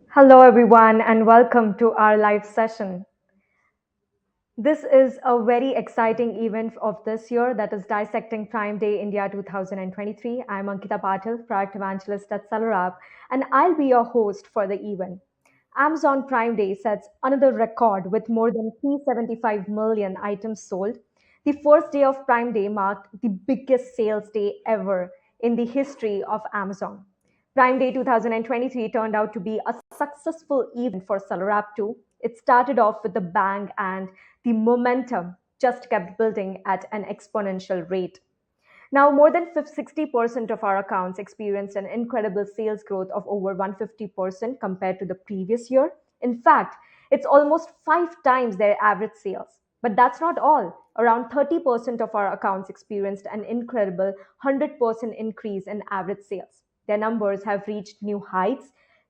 Hello, everyone, and welcome to our live session. This is a very exciting event of this year that is Dissecting Prime Day India 2023. I'm Ankita Patil, product evangelist at Seller App, and I'll be your host for the event. Amazon Prime Day sets another record with more than 375 million items sold. The first day of Prime Day marked the biggest sales day ever in the history of Amazon. Prime Day 2023 turned out to be a successful event for Seller App too. It started off with a bang and the momentum just kept building at an exponential rate. Now, more than 60% of our accounts experienced an incredible sales growth of over 150% compared to the previous year. In fact, it's almost five times their average sales. But that's not all. Around 30% of our accounts experienced an incredible 100% increase in average sales. Their numbers have reached new heights,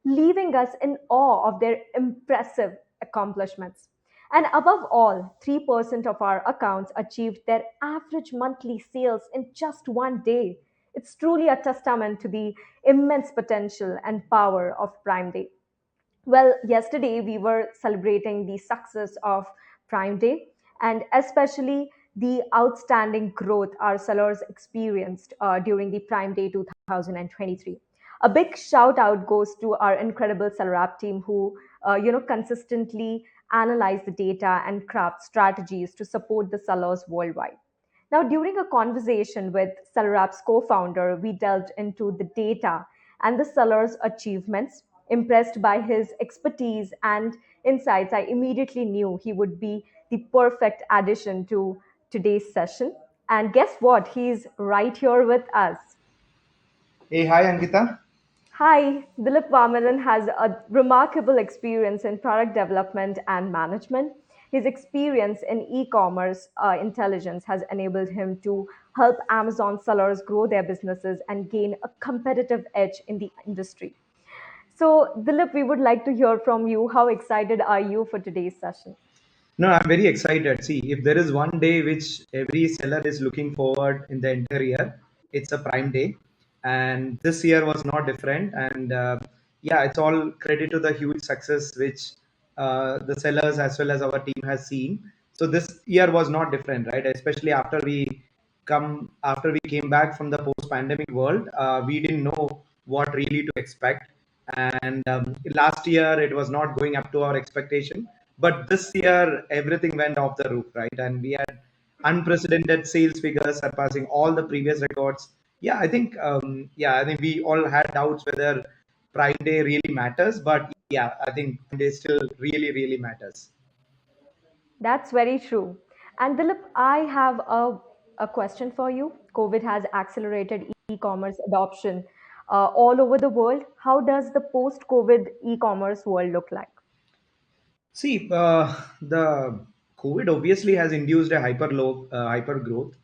leaving us in awe of their impressive accomplishments. And above all, 3% of our accounts achieved their average monthly sales in just one day. It's truly a testament to the immense potential and power of Prime Day. Well, yesterday we were celebrating the success of Prime Day and especially the outstanding growth our sellers experienced during the Prime Day 2023. A big shout out goes to our incredible seller app team who, consistently analyze the data and craft strategies to support the sellers worldwide. Now, during a conversation with Seller App's co founder, we delved into the data and the seller's achievements. Impressed by his expertise and insights, I immediately knew he would be the perfect addition to today's session. And guess what? He's right here with us. Hey, hi Ankita. Hi, Dilip Vamaran has a remarkable experience in product development and management. His experience in e commerce intelligence has enabled him to help Amazon sellers grow their businesses and gain a competitive edge in the industry. So, Dilip, we would like to hear from you. How excited are you for today's session? No, I'm very excited. See, if there is one day which every seller is looking forward in the entire year, it's a Prime Day, and this year was not different. And yeah, it's all credit to the huge success which the sellers as well as our team has seen. So this year was not different, right? Especially after we came back from the post-pandemic world, we didn't know what really to expect. And last year it was not going up to our expectation, but this year everything went off the roof, right? And we had unprecedented sales figures surpassing all the previous records. Yeah, I think we all had doubts whether Prime Day really matters, but yeah, I think Prime Day still really matters. That's very true. And Dilip, I have a question for you. COVID has accelerated e commerce adoption all over the world. How does the post COVID e commerce world look like? See, the COVID obviously has induced a hyper growth,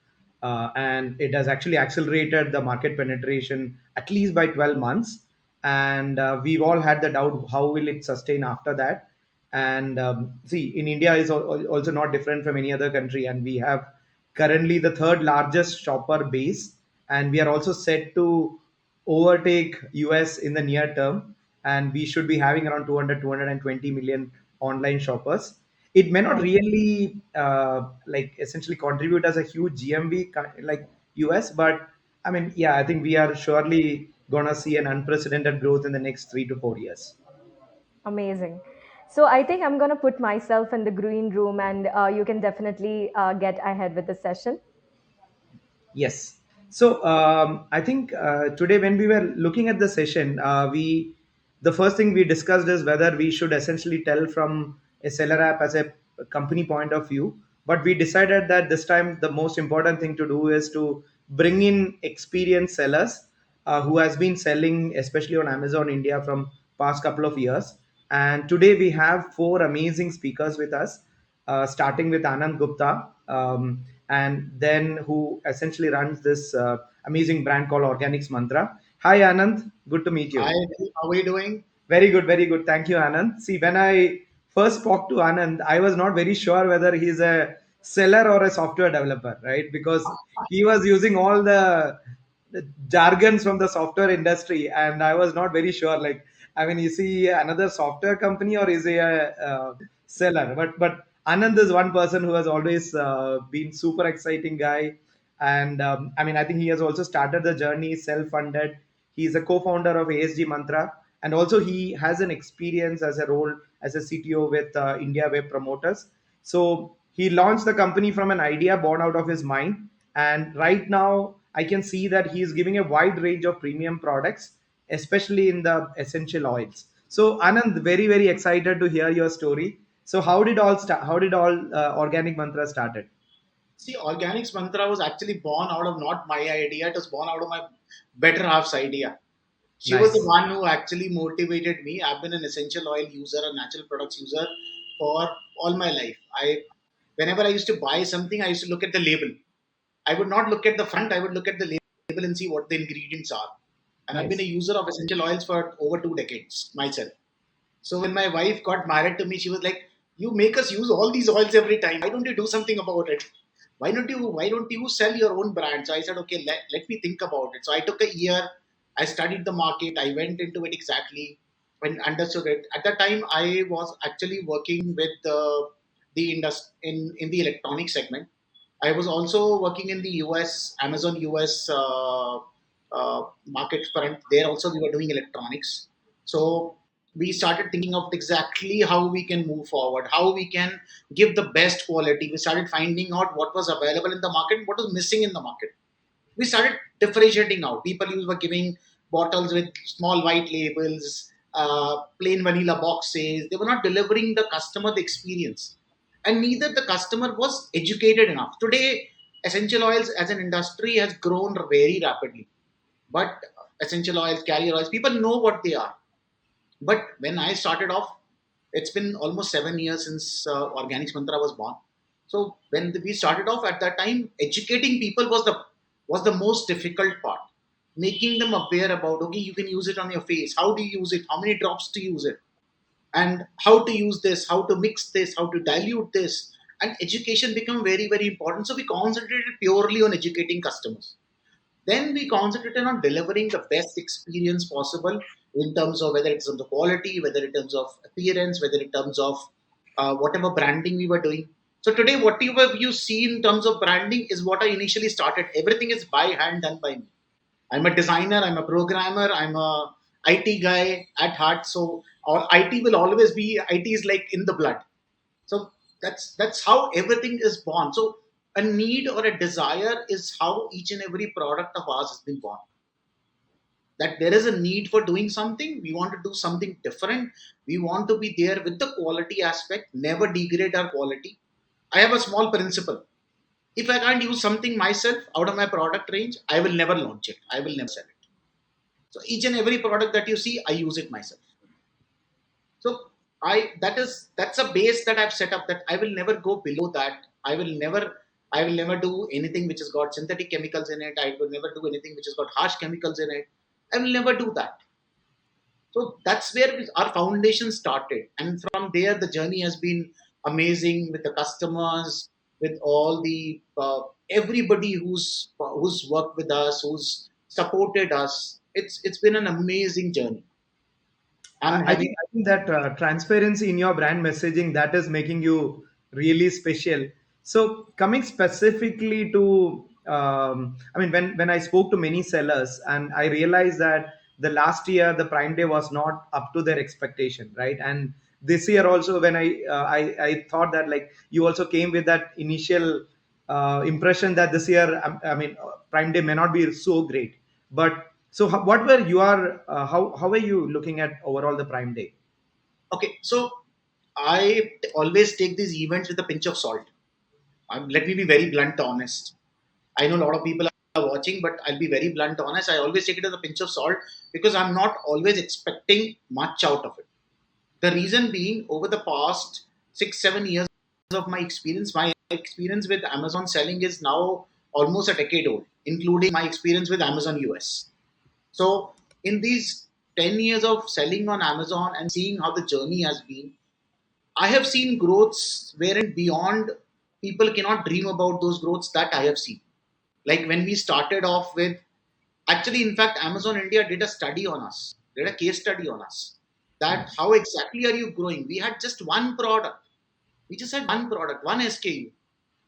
and it has actually accelerated the market penetration at least by 12 months. And we've all had the doubt how will it sustain after that. And see, in India is also not different from any other country, and we have currently the third largest shopper base, and we are also set to overtake US in the near term, and we should be having around 220 million online shoppers. It may not Right. really like essentially contribute as a huge GMV like US, but I mean, yeah, I think we are surely gonna see an unprecedented growth in the next 3 to 4 years. Amazing. So I think I'm going to put myself in the green room and you can definitely get ahead with the session. Yes. So I think today when we were looking at the session, we the first thing we discussed is whether we should essentially tell from a seller app as a company point of view. But we decided that this time the most important thing to do is to bring in experienced sellers who has been selling, especially on Amazon India, from past couple of years. And today we have four amazing speakers with us, starting with Anand Gupta, and then who essentially runs this amazing brand called Organix Mantra. Hi, Anand. Good to meet Hi, you. how are you doing? Very good, very good. Thank you, Anand. See, when I first spoke to Anand, I was not very sure whether he's a seller or a software developer, right? Because he was using all the jargons from the software industry, and I was not very sure. Like, I mean, is he another software company or is he a seller? But Anand is one person who has always been super exciting guy, and I mean, I think he has also started the journey self-funded. He's a co-founder of ASG Mantra, and also he has an experience as a role as a CTO with India Web Promoters. So he launched the company from an idea born out of his mind, and right now I can see that he is giving a wide range of premium products, especially in the essential oils. So Anand, very excited to hear your story. So how did all start? How did all Organic Mantra started? See, Organics Mantra was actually born out of not my idea, it was born out of my better half's idea. She was the Nice, one who actually motivated me. I've been an essential oil user, a natural products user for all my life. Whenever I used to buy something, I used to look at the label. I would not look at the front, I would look at the label and see what the ingredients are. And I've been a nice, user of essential oils for over 2 decades myself. So when my wife got married to me, she was like, "You make us use all these oils every time. Why don't you do something about it? Why don't you sell your own brand?" So I said, "Okay, let me think about it." So I took a year. I studied the market. I went into it exactly and understood it. At that time, I was actually working with in the electronic segment. I was also working in the US, Amazon US market front. There also we were doing electronics. So we started thinking of exactly how we can move forward, how we can give the best quality. We started finding out what was available in the market, what was missing in the market. We started differentiating out. People were giving bottles with small white labels, plain vanilla boxes. They were not delivering the customer the experience, and neither the customer was educated enough. Today, essential oils as an industry has grown very rapidly, but essential oils, carrier oils, people know what they are. But when I started off, it's been almost 7 years since Organics Mantra was born. So when we started off at that time, educating people was the most difficult part. Making them aware about, okay, you can use it on your face. How do you use it? How many drops to use it? And how to use this? How to mix this? How to dilute this? And education became very important. So we concentrated purely on educating customers. Then we concentrated on delivering the best experience possible in terms of whether it's of the quality, whether in terms of appearance, whether in terms of whatever branding we were doing. So today, whatever you see in terms of branding is what I initially started. Everything is by hand done by me. I'm a designer, I'm a programmer, I'm a IT guy at heart. So IT will always be, IT is like in the blood. So that's how everything is born. So a need or a desire is how each and every product of ours has been born. That there is a need for doing something, we want to do something different, we want to be there with the quality aspect, never degrade our quality. I have a small principle. If I can't use something myself out of my product range, I will never launch it, I will never sell it. So each and every product that you see, I use it myself. So that's a base that I've set up, that I will never go below that. I will never do anything which has got synthetic chemicals in it. I will never do anything which has got harsh chemicals in it. I will never do that. So that's where our foundation started, and from there the journey has been amazing with the customers, with all the everybody who's worked with us, who's supported us. It's been an amazing journey. I'm I think having I think that transparency in your brand messaging, that is making you really special. So coming specifically to, I mean, when I spoke to many sellers, and I realized that the last year the Prime Day was not up to their expectation, right? And this year also, when I thought that, like, you also came with that initial impression that this year, I mean, Prime Day may not be so great, but so what were your how were you looking at overall the Prime Day? okay. So I always take these events with a pinch of salt. Let me be very blunt, honest. I know a lot of people are watching, but I'll be very blunt, honest. I always take it with a pinch of salt because I'm not always expecting much out of it. The reason being, over the past 6, 7 years of my experience with Amazon selling is now almost a decade old, including my experience with Amazon US. So, in these 10 years of selling on Amazon and seeing how the journey has been, I have seen growths wherein beyond people cannot dream about those growths that I have seen. Like when we started off with, actually, in fact, Amazon India did a study on us, did a case study on us, that Nice. how exactly are you growing? We had just one product. We just had one product, one SKU.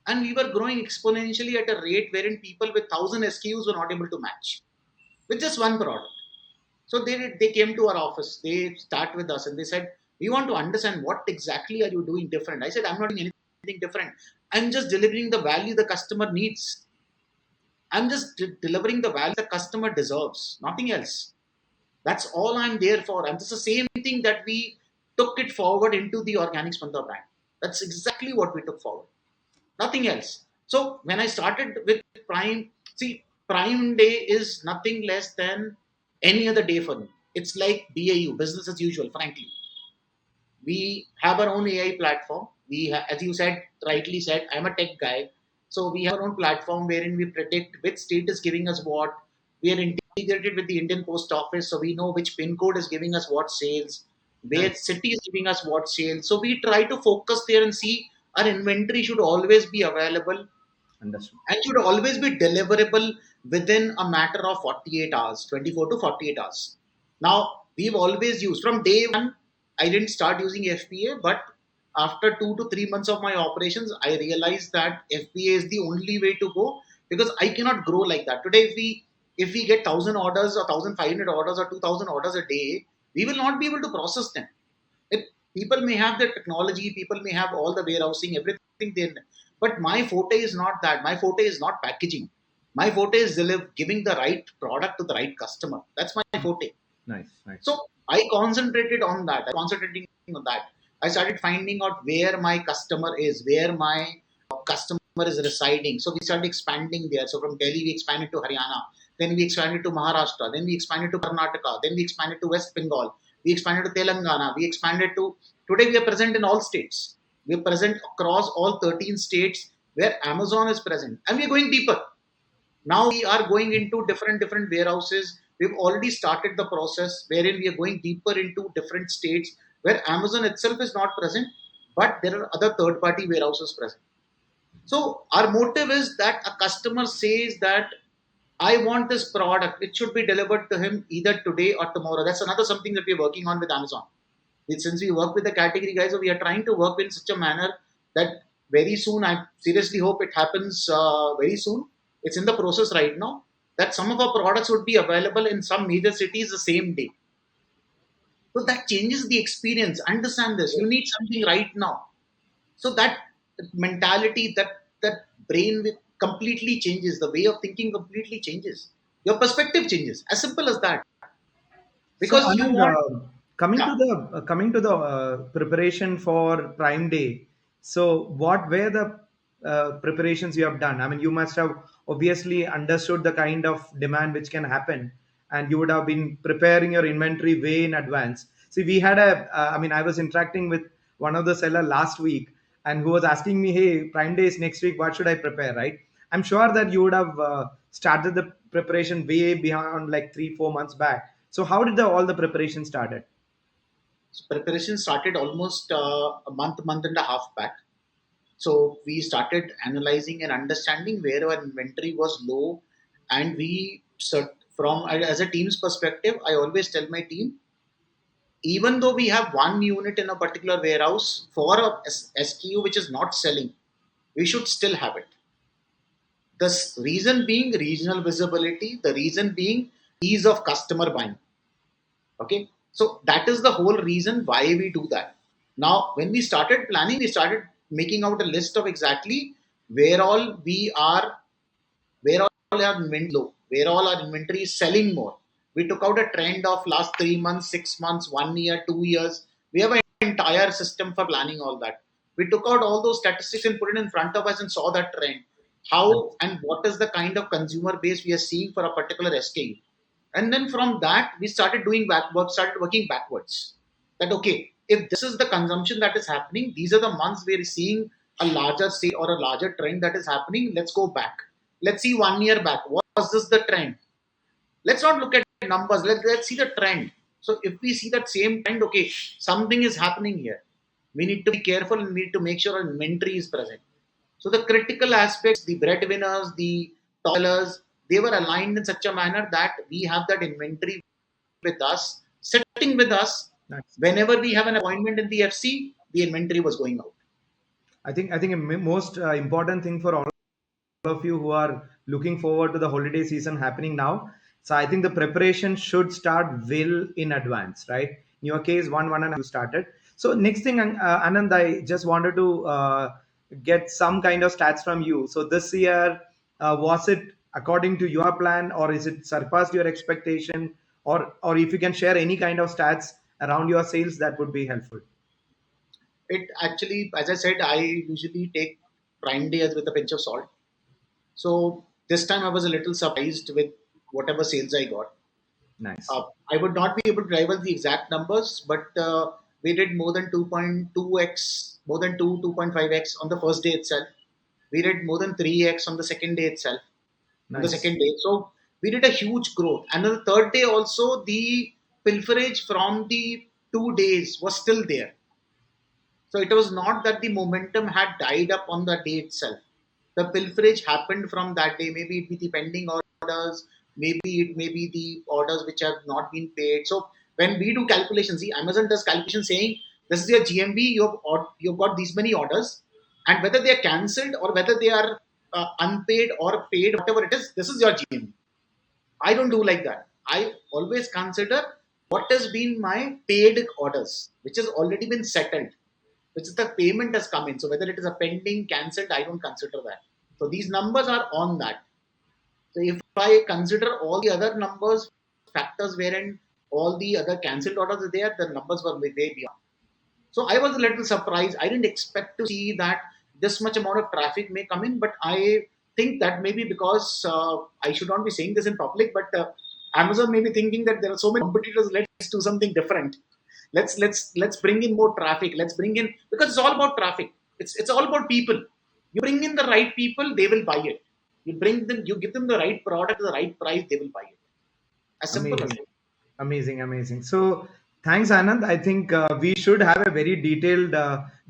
And we were growing exponentially at a rate wherein people with 1,000 SKUs were not able to match with just one product. So they came to our office, they start with us and they said, we want to understand what exactly are you doing different. I said, I'm not doing anything different. I'm just delivering the value the customer needs. I'm just delivering the value the customer deserves, nothing else. That's all I'm there for. And it's the same thing that we took it forward into the Organix Mantra brand. That's exactly what we took forward. Nothing else. So when I started with Prime, see, Prime Day is nothing less than any other day for me. It's like BAU, business as usual, frankly. We have our own AI platform. As you said, rightly said, I'm a tech guy. So we have our own platform wherein we predict which state is giving us what. We are integrated with the Indian Post Office, so we know which pin code is giving us what sales, where Nice. city is giving us what sales. So we try to focus there and see our inventory should always be available Understood. and should always be deliverable within a matter of 48 hours, 24 to 48 hours. Now, we've always used from day one, I didn't start using FBA, but after 2 to 3 months of my operations, I realized that FBA is the only way to go because I cannot grow like that. Today, if we get 1,000 orders or 1,500 orders or 2,000 orders a day, we will not be able to process them. It, people may have the technology, people may have all the warehousing, everything there, but my forte is not that. My forte is not packaging. My forte is giving the right product to the right customer. That's my forte. Nice. Nice. So I concentrated on that. I concentrating on that. I started finding out where my customer is, where my customer is residing. So we started expanding there. So from Delhi, we expanded to Haryana. Then we expanded to Maharashtra. Then we expanded to Karnataka. Then we expanded to West Bengal. We expanded to Telangana. We expanded to, today we are present in all states. We are present across all 13 states where Amazon is present. And we are going deeper. Now we are going into different warehouses. We've already started the process wherein we are going deeper into different states where Amazon itself is not present, but there are other third party warehouses present. So our motive is that a customer says that I want this product, it should be delivered to him either today or tomorrow. That's another something that we're working on with Amazon. Since we work with the category guys, so we are trying to work in such a manner that very soon, I seriously hope it happens very soon. It's in the process right now that some of our products would be available in some major cities the same day. So that changes the experience. Understand this. You need something right now. So that mentality, that brain completely changes. The way of thinking completely changes. Your perspective changes. As simple as that. So Because you Anand, want, coming yeah. to the preparation for Prime Day. So what were the preparations you have done? I mean, you must have obviously understood the kind of demand which can happen, and you would have been preparing your inventory way in advance. See, we had I mean, I was interacting with one of the seller last week, and who was asking me, "Hey, Prime Day is next week. What should I prepare?" Right? I'm sure that you would have started the preparation way beyond like 3 4 months back. So how did all the preparation started? So preparation started almost a month and a half back. So we started analyzing and understanding where our inventory was low, and from as a team's perspective, I always tell my team, even though we have one unit in a particular warehouse for a SKU which is not selling, we should still have it. The reason being regional visibility, the reason being ease of customer buying. Okay, so that is the whole reason why we do that. Now when we started planning, we started making out a list of exactly where all we are, where all our inventory low, where all our inventory is selling more. We took out a trend of last 3 months, 6 months, 1 year, 2 years. We have an entire system for planning all that. We took out all those statistics and put it in front of us and saw that trend. How and what is the kind of consumer base we are seeing for a particular SKU. And then from that, we started doing started working backwards. That okay, if this is the consumption that is happening, these are the months we're seeing a larger sale or a larger trend that is happening. Let's go back. Let's see 1 year back. Was this the trend? Let's not look at numbers. Let's see the trend. So if we see that same trend, okay, something is happening here. We need to be careful and we need to make sure our inventory is present. So the critical aspects, the breadwinners, the top sellers, they were aligned in such a manner that we have that inventory with us, sitting with us. Nice. Whenever we have an appointment in the FC, the inventory was going out. I think a most important thing for all of you who are looking forward to the holiday season happening now. So I think the preparation should start well in advance, right? In your case, one and a half you started. So next thing, Anand, I just wanted to get some kind of stats from you. So this year, was it according to your plan, or is it surpassed your expectation, or if you can share any kind of stats around your sales, that would be helpful. It actually, as I said, I usually take Prime Day as with a pinch of salt. So this time I was a little surprised with whatever sales I got. Nice, I would not be able to rival the exact numbers, but we did more than 2.2x, more than 2.5x on the first day itself. We did more than 3x on the second day itself. On the nice, second day, so we did a huge growth. And on the third day also, the pilferage from the 2 days was still there. So it was not that the momentum had died up on the day itself. The pilferage happened from that day. Maybe it be the pending orders, maybe it may be the orders which have not been paid. So when we do calculations, see, Amazon does calculation saying this is your GMV, you've got these many orders, and whether they are cancelled or whether they are unpaid or paid, whatever it is, this is your GMV. I don't do like that. I always consider what has been my paid orders, which has already been settled, which is the payment has come in. So whether it is a pending, cancelled, I don't consider that. So these numbers are on that. So if I consider all the other numbers, factors wherein all the other cancelled orders are there, the numbers were way beyond. So I was a little surprised. I didn't expect to see that this much amount of traffic may come in, but I think that maybe because I should not be saying this in public, but Amazon may be thinking that there are so many competitors. Let's do something different. Let's bring in more traffic. Let's bring in, because it's all about traffic. It's all about people. You bring in the right people, they will buy it. You bring them, you give them the right product at the right price, they will buy it. As simple as amazing. that. Amazing, amazing. So, thanks, Anand. I think we should have a very detailed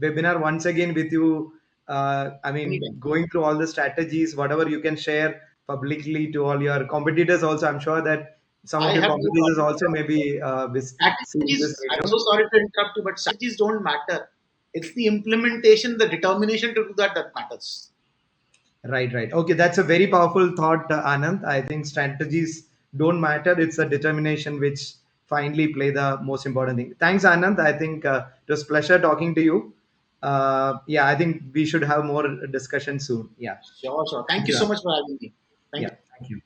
webinar once again with you. I mean, Anytime. going through all the strategies, whatever you can share publicly to all your competitors. Also, I'm sure that some I of your have no competitors problem. also maybe seeing this Strategies, I'm video. so sorry to interrupt you, but strategies don't matter. It's the implementation, the determination to do that that matters. Right, right. Okay, that's a very powerful thought, Anand. I think strategies don't matter. It's the determination which finally play the most important thing. Thanks, Anand. I think it was pleasure talking to you. Yeah, I think we should have more discussion soon. Yeah. Sure, sure. Thank Thank you you, so Anand. much for having me. Thank Yeah, you. thank you.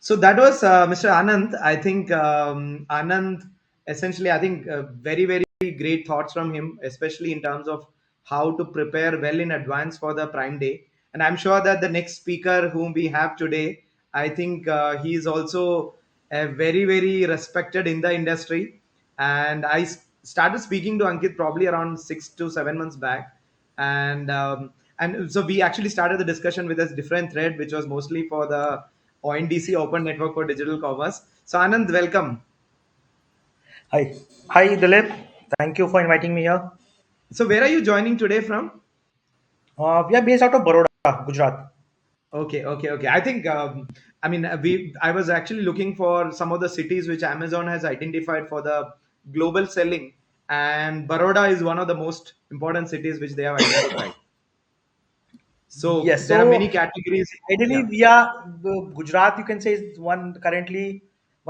So that was Mr. Anand. I think Anand, essentially, I think very, very great thoughts from him, especially in terms of how to prepare well in advance for the Prime Day. And I'm sure that the next speaker whom we have today, I think he is also very, very respected in the industry. And started speaking to Ankit probably around 6 to 7 months back. And so we actually started the discussion with a different thread, which was mostly for the ONDC Open Network for Digital Commerce. So Anand, welcome. Hi. Hi, Dilip. Thank you for inviting me here. So where are you joining today from? We are based out of Baroda, Gujarat. Okay, okay, okay. I think I mean I was actually looking for some of the cities which Amazon has identified for the global selling, and Baroda is one of the most important cities which they have identified. So Yes. there are many So categories. ideally, Yeah. we are Gujarat. You can say is one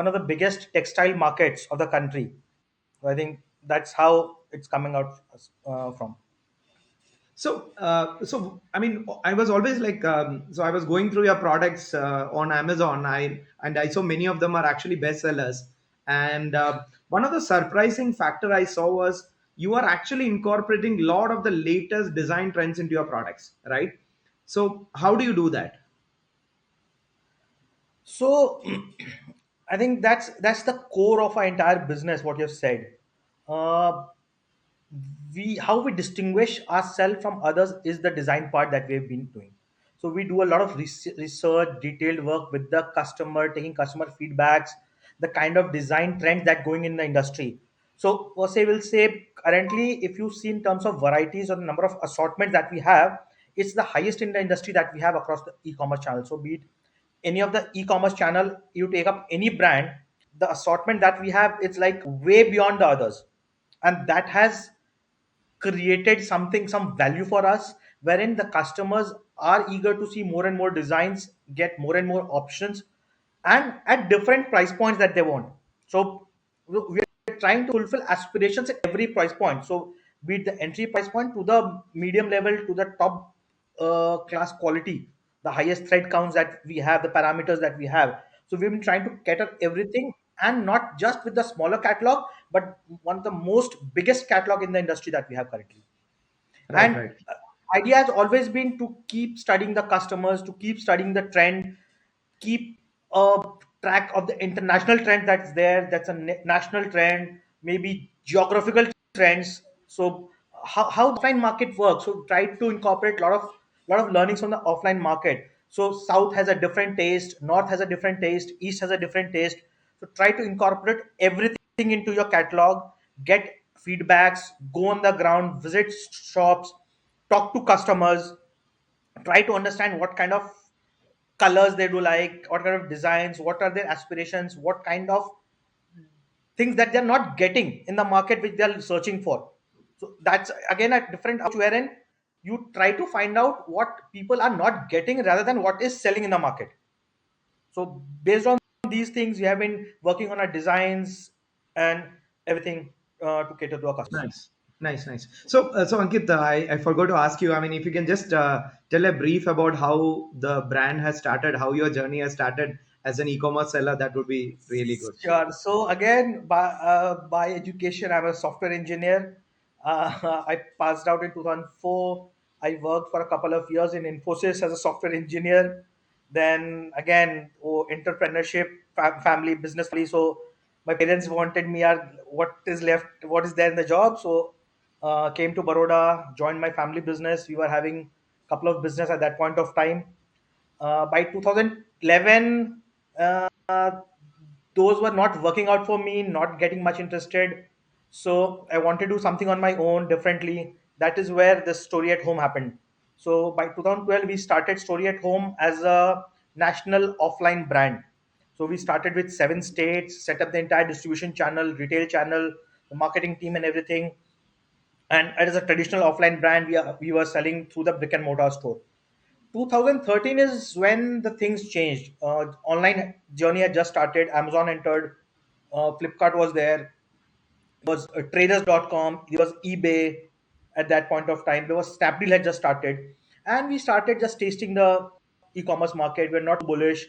of the biggest textile markets of the country. So I think that's how it's coming out from. So I mean, I was always like, so I was going through your products on Amazon. I saw many of them are actually bestsellers. And one of the surprising factor I saw was you are actually incorporating a lot of the latest design trends into your products, right? So how do you do that? So I think that's the core of our entire business. What you've said. Uh, we how we distinguish ourselves from others is the design part that we've been doing. So we do a lot of research, detailed work with the customer, taking customer feedbacks, the kind of design trends that going in the industry. So per se will say currently, if you see in terms of varieties or the number of assortment that we have, it's the highest in the industry that we have across the e-commerce channel. So be it any of the e-commerce channel, you take up any brand, the assortment that we have, it's like way beyond the others. And that has created some value for us, wherein the customers are eager to see more and more designs, get more and more options, and at different price points that they want. So we are trying to fulfill aspirations at every price point. So be it the entry price point to the medium level to the top class quality, the highest thread counts that we have, the parameters that we have. So we've been trying to cater everything, and not just with the smaller catalog, but one of the most biggest catalog in the industry that we have currently. Right, And right. idea has always been to keep studying the customers, to keep studying the trend, keep a track of the international trend that's there, that's a national trend, maybe geographical trends. So how the offline market works, so try to incorporate a lot of learnings from the offline market. So south has a different taste, north has a different taste, east has a different taste. So try to incorporate everything into your catalog, get feedbacks, go on the ground, visit shops, talk to customers, try to understand what kind of colors they do like, what kind of designs, what are their aspirations, what kind of things that they're not getting in the market which they're searching for. So that's again a different approach wherein you try to find out what people are not getting rather than what is selling in the market. So based on these things, we have been working on our designs and everything to cater to our customers. Nice, nice, nice. So Ankit, I forgot to ask you. I mean, if you can just tell a brief about how the brand has started, how your journey has started as an e-commerce seller, that would be really good. Sure. So again, by education, I'm a software engineer. I passed out in 2004. I worked for a couple of years in Infosys as a software engineer. Then again, entrepreneurship, family, business. So my parents wanted me, what is left, what is there in the job. So came to Baroda, joined my family business. We were having a couple of business at that point of time. By 2011, uh, those were not working out for me, not getting much interested. So I wanted to do something on my own differently. That is where the story at home happened. So by 2012, we started Story at Home as a national offline brand. So we started with 7 states, set up the entire distribution channel, retail channel, the marketing team, and everything. And as a traditional offline brand, we were selling through the brick and mortar store. 2013 is when the things changed. Online journey had just started. Amazon entered. Flipkart was there. There was traders.com. There was eBay at that point of time. There was Snapdeal had just started. And we started just tasting the e-commerce market. We're not bullish.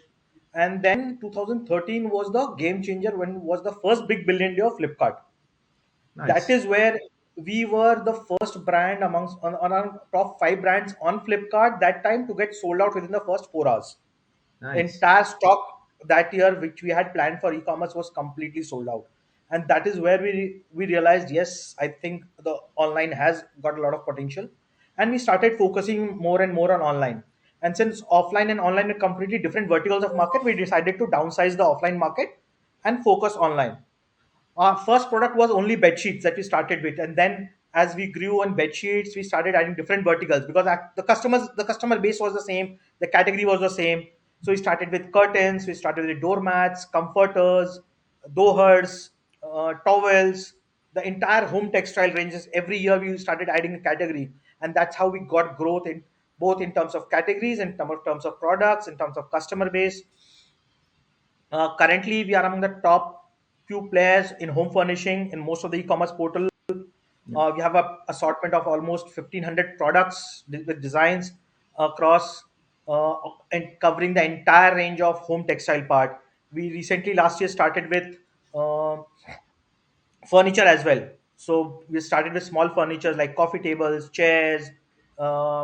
And then 2013 was the game changer when was the first big billion day of Flipkart. That Nice, is where we were the first brand amongst on our top 5 brands on Flipkart that time to get sold out within the first 4 hours. The nice, entire stock that year which we had planned for e-commerce was completely sold out. And that is where we realized, yes, I think the online has got a lot of potential. And we started focusing more and more on online. And since offline and online are completely different verticals of market, we decided to downsize the offline market and focus online. Our first product was only bed sheets that we started with, and then as we grew on bed sheets, we started adding different verticals because the customer base was the same, the category was the same. So we started with curtains, we started with doormats, comforters, dohers, towels, the entire home textile ranges. Every year we started adding a category, and that's how we got growth in both in terms of categories, in terms of products, in terms of customer base. Currently, we are among the top few players in home furnishing in most of the e-commerce portal. yeah. We have a assortment of almost 1,500 products with designs across uh, and covering the entire range of home textile part. We recently last year started with uh, furniture as well. So we started with small furniture like coffee tables, chairs,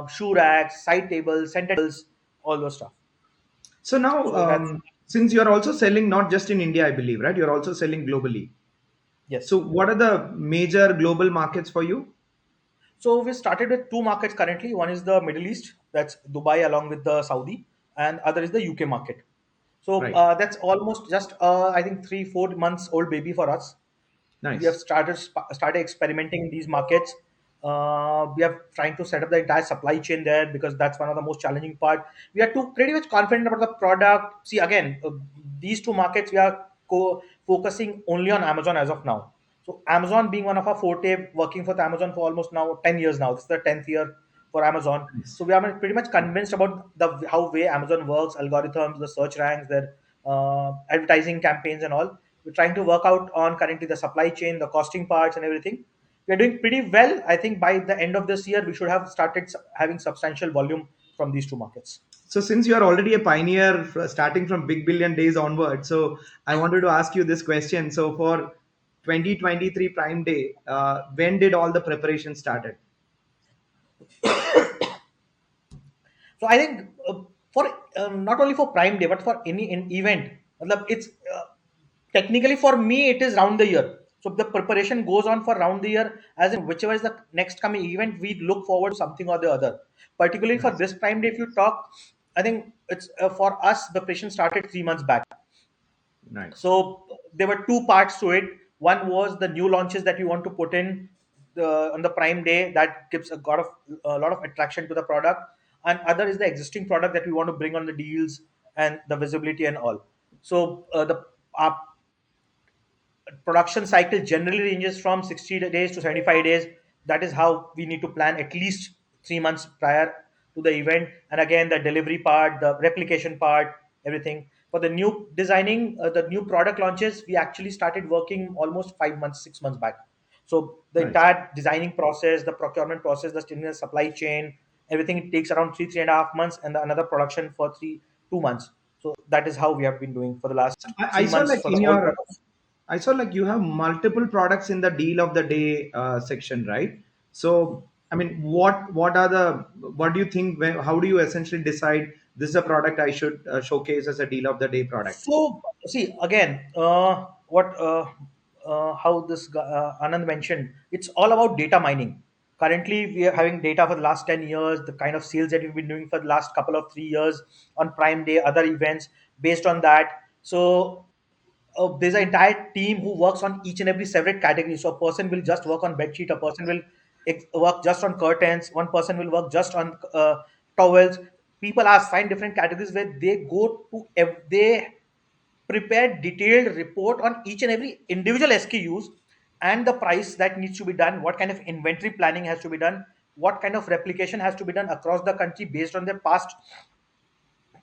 shoe racks, side tables, center tables, all those stuff. So now, So that's since you are also selling not just in India, I believe, right? You're also selling globally. So yes. what are the major global markets for you? So we started with 2 markets currently. One is the Middle East, that's Dubai along with the Saudi, and other is the UK market. So Right. that's almost just I think 3 4 months old baby for us. We have Nice. started experimenting in these markets. We are trying to set up the entire supply chain there because that's one of the most challenging part. We are too pretty much confident about the product. See, again, these two markets we are focusing only on Amazon as of now. So Amazon being one of our forte, working for Amazon for almost now 10 years now. This is the 10th year for Amazon. Nice. So we are pretty much convinced about the how way Amazon works, algorithms, the search ranks, their advertising campaigns, and all. We're trying to work out on currently the supply chain, the costing parts, and everything. We're doing pretty well. I think by the end of this year, we should have started having substantial volume from these two markets. So since you are already a pioneer starting from big billion days onward, so I wanted to ask you this question. So for 2023 Prime Day, when did all the preparation started? So I think for not only for Prime Day but for any event, it's technically for me it is round the year. So the preparation goes on for round the year, as in whichever is the next coming event, we look forward to something or the other. Particularly for Nice, this Prime Day, if you talk, I think it's for us the preparation started 3 months back. nice, So there were two parts to it. One was the new launches that we want to put in on the Prime Day that gives a lot of attraction to the product, and other is the existing product that we want to bring on the deals and the visibility and all. So the our production cycle generally ranges from 60 days to 75 days. That is how we need to plan at least 3 months prior to the event. And again, the delivery part, the replication part, everything. For the new designing, the new product launches, we actually started working almost 5 months, 6 months back. So the nice. entire designing process, the procurement process, the supply chain, everything, it takes around 3.5 months, and another production for 2 months. So that is how we have been doing for the last I three saw months like for the in whole your, product. I saw like you have multiple products in the deal of the day section, right? So, I mean, what are the what do you think? How do you essentially decide this is a product I should showcase as a deal of the day product? So, see again, how this Anand mentioned, it's all about data mining. Currently, we are having data for the last 10 years, the kind of sales that we've been doing for the last couple of 3 years on Prime Day, other events based on that. So there's an entire team who works on each and every separate category. So a person will just work on bedsheet, a person will work just on curtains, one person will work just on towels. People are assigned different categories where they go to they prepare detailed report on each and every individual SKUs and the price that needs to be done, what kind of inventory planning has to be done, what kind of replication has to be done across the country based on their past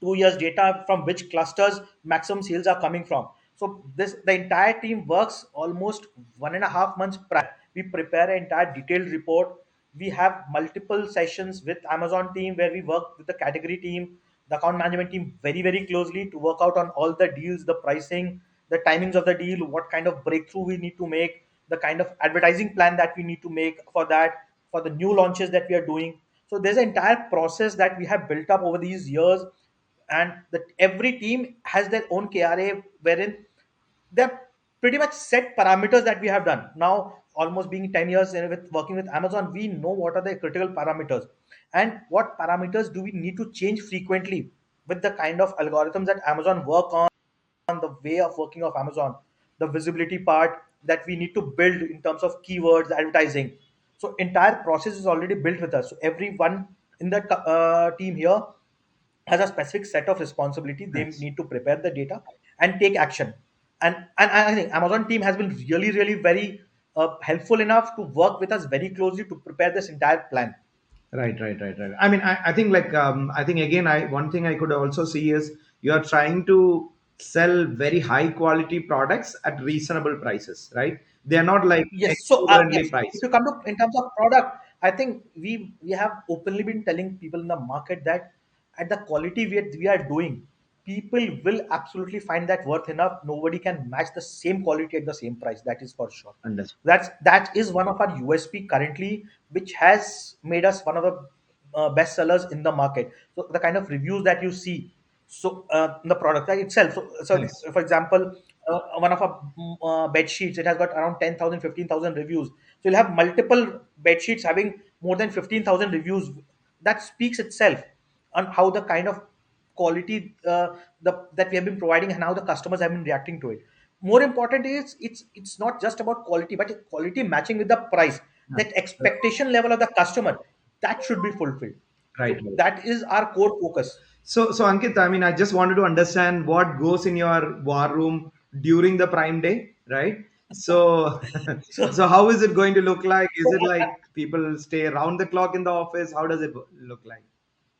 2 years data, from which clusters maximum sales are coming from. So this the entire team works almost 1.5 months prior. We prepare an entire detailed report. We have multiple sessions with Amazon team where we work with the category team, the account management team very very closely to work out on all the deals, the pricing, the timings of the deal, what kind of breakthrough we need to make, the kind of advertising plan that we need to make for that, for the new launches that we are doing. So there's an entire process that we have built up over these years, and that every team has their own KRA wherein they're pretty much set parameters that we have done. Now, almost being 10 years with working with Amazon, we know what are the critical parameters and what parameters do we need to change frequently with the kind of algorithms that Amazon work on, the way of working of Amazon, the visibility part that we need to build in terms of keywords, advertising. So entire process is already built with us. So everyone in the team here has a specific set of responsibility. They Nice. need to prepare the data and take action. And I think Amazon team has been really really very helpful enough to work with us very closely to prepare this entire plan. Right, right, right, right. I mean, I think like I think again, I one thing I could also see is you are trying to sell very high quality products at reasonable prices, right? They are not like Yes. So exorbitantly yes, if priced. you come to in terms of product, I think we have openly been telling people in the market that at the quality we are doing, people will absolutely find that worth enough. Nobody can match the same quality at the same price. That is for sure. Understood. That is one of our USP currently, which has made us one of the best sellers in the market. So the kind of reviews that you see, so the product itself. So Nice. for example, one of our bed sheets, it has got around 10,000, 15,000 reviews. So you'll have multiple bed sheets having more than 15,000 reviews. That speaks itself on how the kind of quality that we have been providing and how the customers have been reacting to it. More important is it's not just about quality, but quality matching with the price. that expectation level of the customer, that should be fulfilled. Right, So right. that is our core focus. So Ankit, I mean, I just wanted to understand what goes in your war room during the Prime Day, right? So, So, so how is it going to look like? so Is it like people stay around the clock in the office? How does it look like?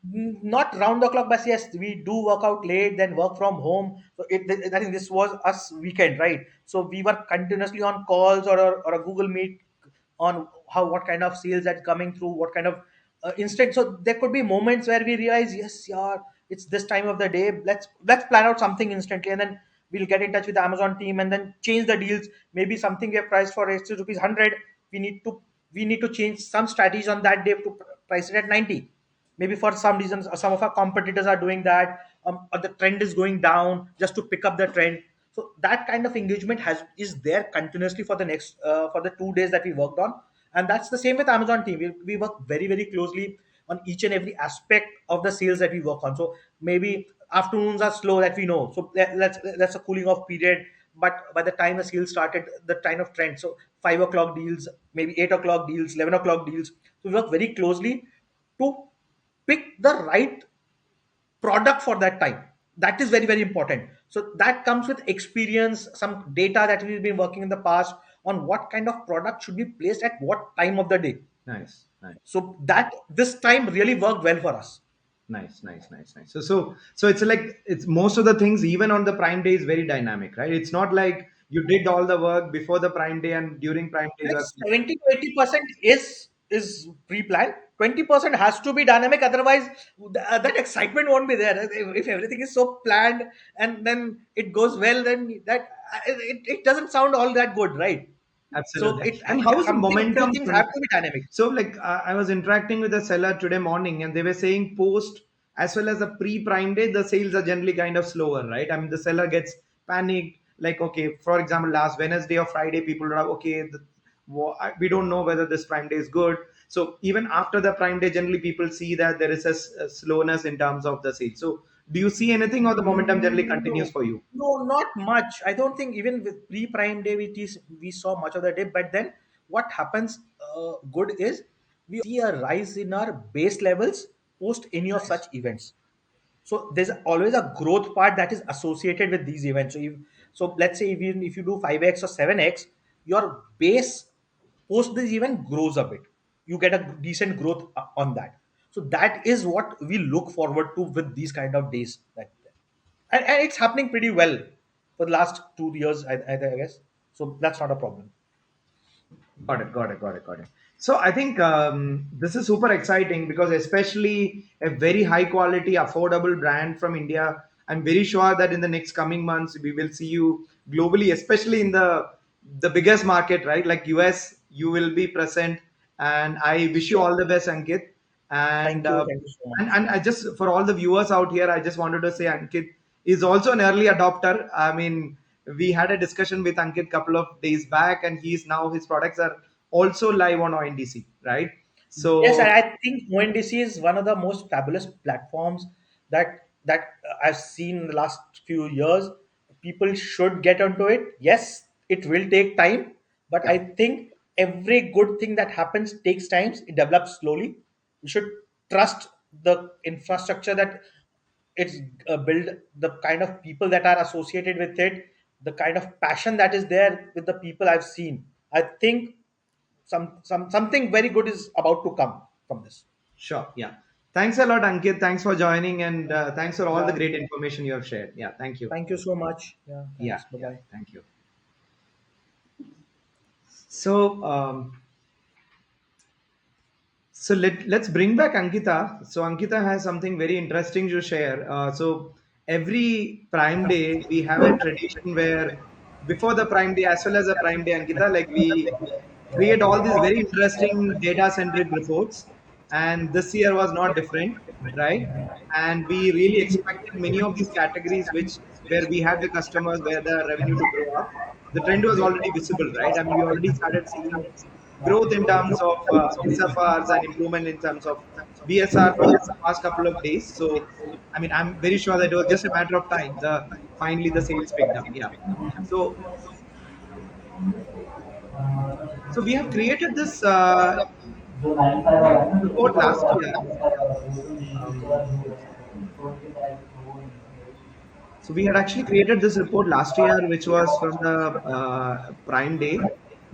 not round the clock, but yes, we do work out late, then work from home. So I think this was us weekend, right? So we were continuously on calls or a Google Meet on how what kind of sales that's coming through, what kind of instant. So there could be moments where we realize, yes, yeah, it's this time of the day. Let's plan out something instantly, and then we'll get in touch with the Amazon team and then change the deals. Maybe something we have priced for rupees 100, we need to we need to change some strategies on that day to price it at 90. Maybe for some reasons some of our competitors are doing that, or the trend is going down, just to pick up the trend. So that kind of engagement has is there continuously for the next for the 2 days that we worked on. And that's the same with Amazon team. We work very very closely on each and every aspect of the sales that we work on. So maybe afternoons are slow, that we know, so that's a cooling off period. But by the time the sales started, the kind of trend, so 5 o'clock deals, maybe 8 o'clock deals, 11 o'clock deals. So we work very closely to pick the right product for that time. That is very very important. So that comes with experience, some data that we've been working in the past on what kind of product should be placed at what time of the day. Nice, nice. So that this time really worked well for us. Nice, nice, nice, nice. So it's like it's most of the things even on the Prime Day is very dynamic, right? It's not like you did all the work before the Prime Day and during Prime Day you Like are. 70 to 80% is pre-planned. 20% has to be dynamic. Otherwise, that excitement won't be there. If everything is so planned and then it goes well, then it doesn't sound all that good, right? So Absolutely. it And how is the something few momentum? things have to be dynamic. So, like, I was interacting with a seller today morning, and they were saying post as well as a pre-Prime Day, the sales are generally kind of slower, right? I mean, the seller gets panicked. Like, okay, for example, last Wednesday or Friday, people are okay. We don't know whether this Prime Day is good. So, even after the Prime Day, generally people see that there is a slowness in terms of the sales. So, do you see anything, or the momentum generally continues No, for you? no, not much. I don't think even with pre-Prime Day we saw much of the dip. But then what happens good is we see a rise in our base levels post any of Nice. such events. So there's always a growth part that is associated with these events. So let's say even if you do 5x or 7x, your base post this event grows a bit. You get a decent growth on that. So that is what we look forward to with these kind of days. And it's happening pretty well for the last 2 years, I guess. So that's not a problem. Got it, got it, got it, got it. So I think this is super exciting because especially a very high quality, affordable brand from India. I'm very sure that in the next coming months we will see you globally, especially in the biggest market, right? Like US, you will be present, and I wish you Sure. all the best, Ankit. And Thank you. Thank you so much. and I just for all the viewers out here, I just wanted to say Ankit is also an early adopter. I mean, we had a discussion with Ankit couple of days back, and he's now his products are also live on ONDC, right? Yes, and So I think ONDC is one of the most fabulous platforms that I've seen in the last few years. People should get onto it. Yes, it will take time, but yeah, I think every good thing that happens takes time. It develops slowly. You should trust the infrastructure that it's built, the kind of people that are associated with it, the kind of passion that is there with the people I've seen. I think something very good is about to come from this. sure, yeah. Thanks a lot, Ankit. Thanks for joining, and thanks for all the Yeah. great information you have shared. Yeah, thank you. Thank you so much. Yeah. Yeah, Thanks. Bye yeah, bye. thank you. So let's bring back Ankita. So Ankita has something very interesting to share. So every Prime Day we have a tradition where before the Prime Day as well as the Prime Day, Ankita, like we create all these very interesting data centric reports, and this year was not different, right? And we really expected many of these categories which where we had the customers where the revenue to grow up. The trend was already visible, right? I mean, we already started seeing growth in terms of SFRs and improvement in terms of BSR for the past couple of days. So, I mean, I'm very sure that it was just a matter of time. The finally the sales picked up. Yeah. So So we have created this report last year. Um, So we had actually created this report last year, which was from the Prime Day,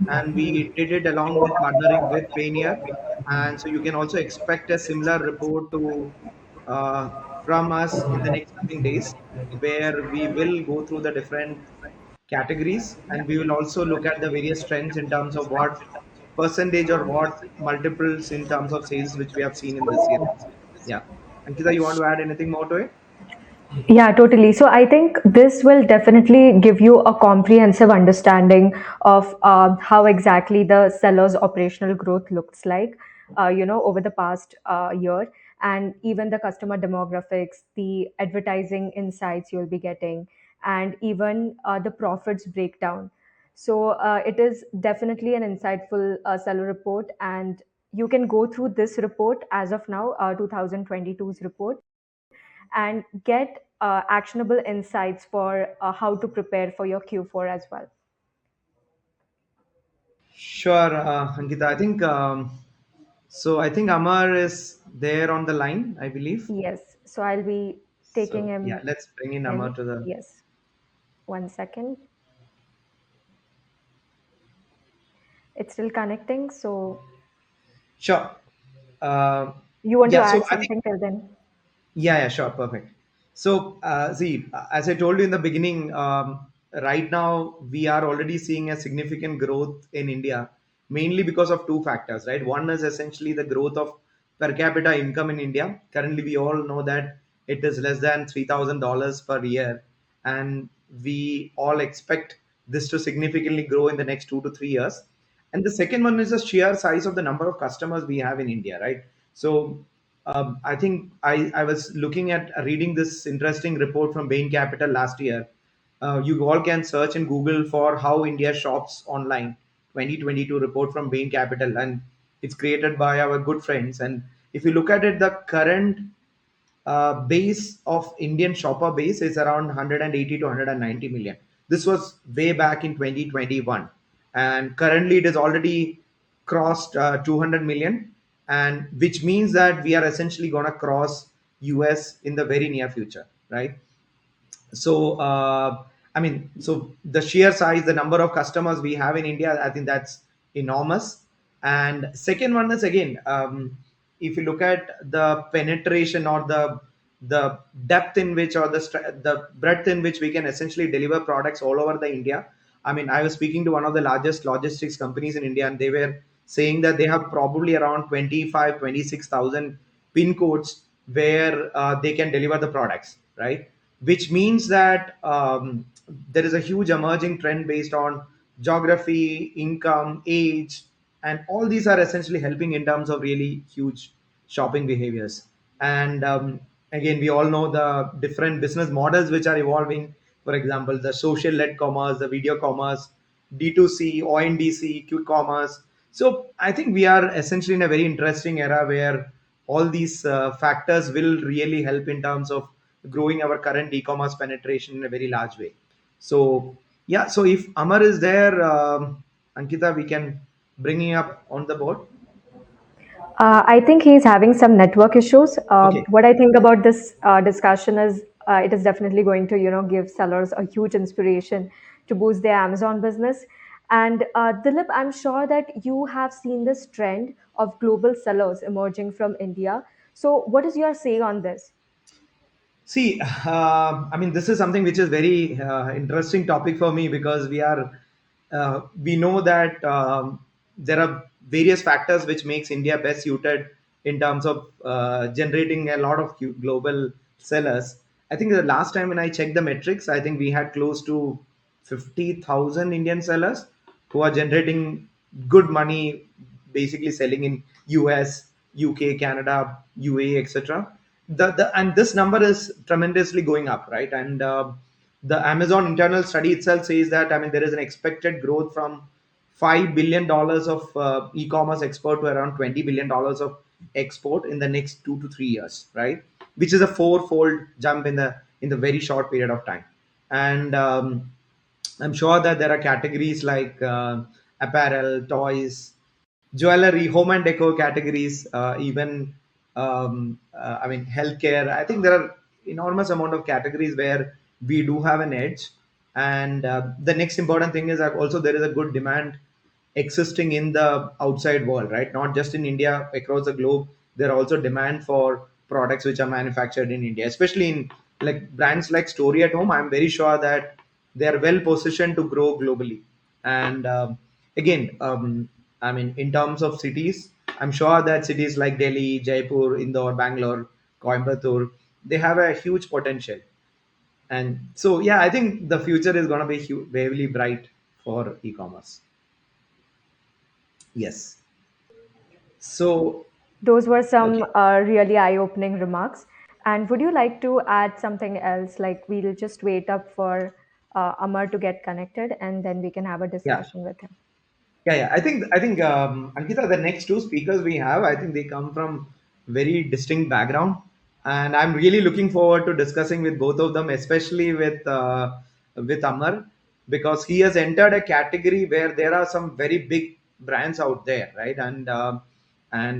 and we did it along with partnering with Payoneer. And so you can also expect a similar report to from us in the next coming days, where we will go through the different categories, and we will also look at the various trends in terms of what percentage or what multiples in terms of sales which we have seen in this year. Yeah. Ankita, you want to add anything more to it? Yeah, totally. So I think this will definitely give you a comprehensive understanding of how exactly the seller's operational growth looks like, over the past year, and even the customer demographics, the advertising insights you'll be getting, and even the profits breakdown. So it is definitely an insightful seller report, and you can go through this report as of now, 2022's report, and get actionable insights for how to prepare for your Q4 as well. Sure, Ankita. I think Amar is there on the line, I believe. Yes, so I'll be taking So yeah, him let's bring in Amar in. to the. Yes, 1 second. It's still connecting. So Sure. Uh, you want to yeah. So add I think something till then? yeah, sure, perfect. So, see, as I told you in the beginning, right now we are already seeing a significant growth in India, mainly because of two factors, right? One is essentially the growth of per capita income in India. Currently, we all know that it is less than $3,000 per year, and we all expect this to significantly grow in the next 2 to 3 years. And the second one is the sheer size of the number of customers we have in India, right? So I think I was looking at reading this interesting report from Bain Capital last year. You all can search in Google for how India shops online 2022 report from Bain Capital, and it's created by our good friends. And if you look at it, the current base of Indian shopper base is around 180 to 190 million. This was way back in 2021, and currently it is already crossed 200 million, and which means that we are essentially going to cross US in the very near future, right? So so the sheer size, the number of customers we have in India, I think that's enormous. And second one is, again, if you look at the penetration or the depth in which, or the breadth in which we can essentially deliver products all over the India. I mean, I was speaking to one of the largest logistics companies in India, and they were saying that they have probably around 25, 26,000 pin codes where they can deliver the products, right? Which means that there is a huge emerging trend based on geography, income, age, and all these are essentially helping in terms of really huge shopping behaviors. And again, we all know the different business models which are evolving. For example, the social led commerce, the video commerce, D2C, ONDC, quick commerce. So I think we are essentially in a very interesting era where all these factors will really help in terms of growing our current e-commerce penetration in a very large way. So yeah, so if Amar is there, Ankita, we can bring him up on the board. I think he's having some network issues. Okay. What I think about this discussion is it is definitely going to, give sellers a huge inspiration to boost their Amazon business. And Dilip, I'm sure that you have seen this trend of global sellers emerging from India. So, what is your say on this? See, I mean, this is something which is very interesting topic for me, because we know that there are various factors which makes India best suited in terms of generating a lot of global sellers. I think the last time when I checked the metrics, I think we had close to 50,000 Indian sellers who are generating good money, basically selling in US, UK, Canada, UAE, etc. And this number is tremendously going up, right? And the Amazon internal study itself says that, I mean, there is an expected growth from $5 billion of e-commerce export to around $20 billion of export in the next 2 to 3 years, right? Which is a fourfold jump in the very short period of time. And I'm sure that there are categories like apparel, toys, jewelry, home and decor categories, even I mean healthcare. I think there are enormous amount of categories where we do have an edge. And the next important thing is that also there is a good demand existing in the outside world, right? Not just in India, across the globe, there are also demand for products which are manufactured in India, especially in like brands like Story at Home. I'm very sure that they are well positioned to grow globally. And again, I mean, in terms of cities, I'm sure that cities like Delhi, Jaipur, Indore, Bangalore, Coimbatore, they have a huge potential. And so, yeah, I think the future is going to be very bright for e-commerce. Yes. So, Those were some okay. really eye opening remarks. And would you like to add something else? Like, we'll just wait up for Amar to get connected and then we can have a Yeah. discussion with him. Yeah. I think Ankita, the next two speakers we have, I think they come from very distinct background, and I'm really looking forward to discussing with both of them, especially with Amar, because he has entered a category where there are some very big brands out there, right? And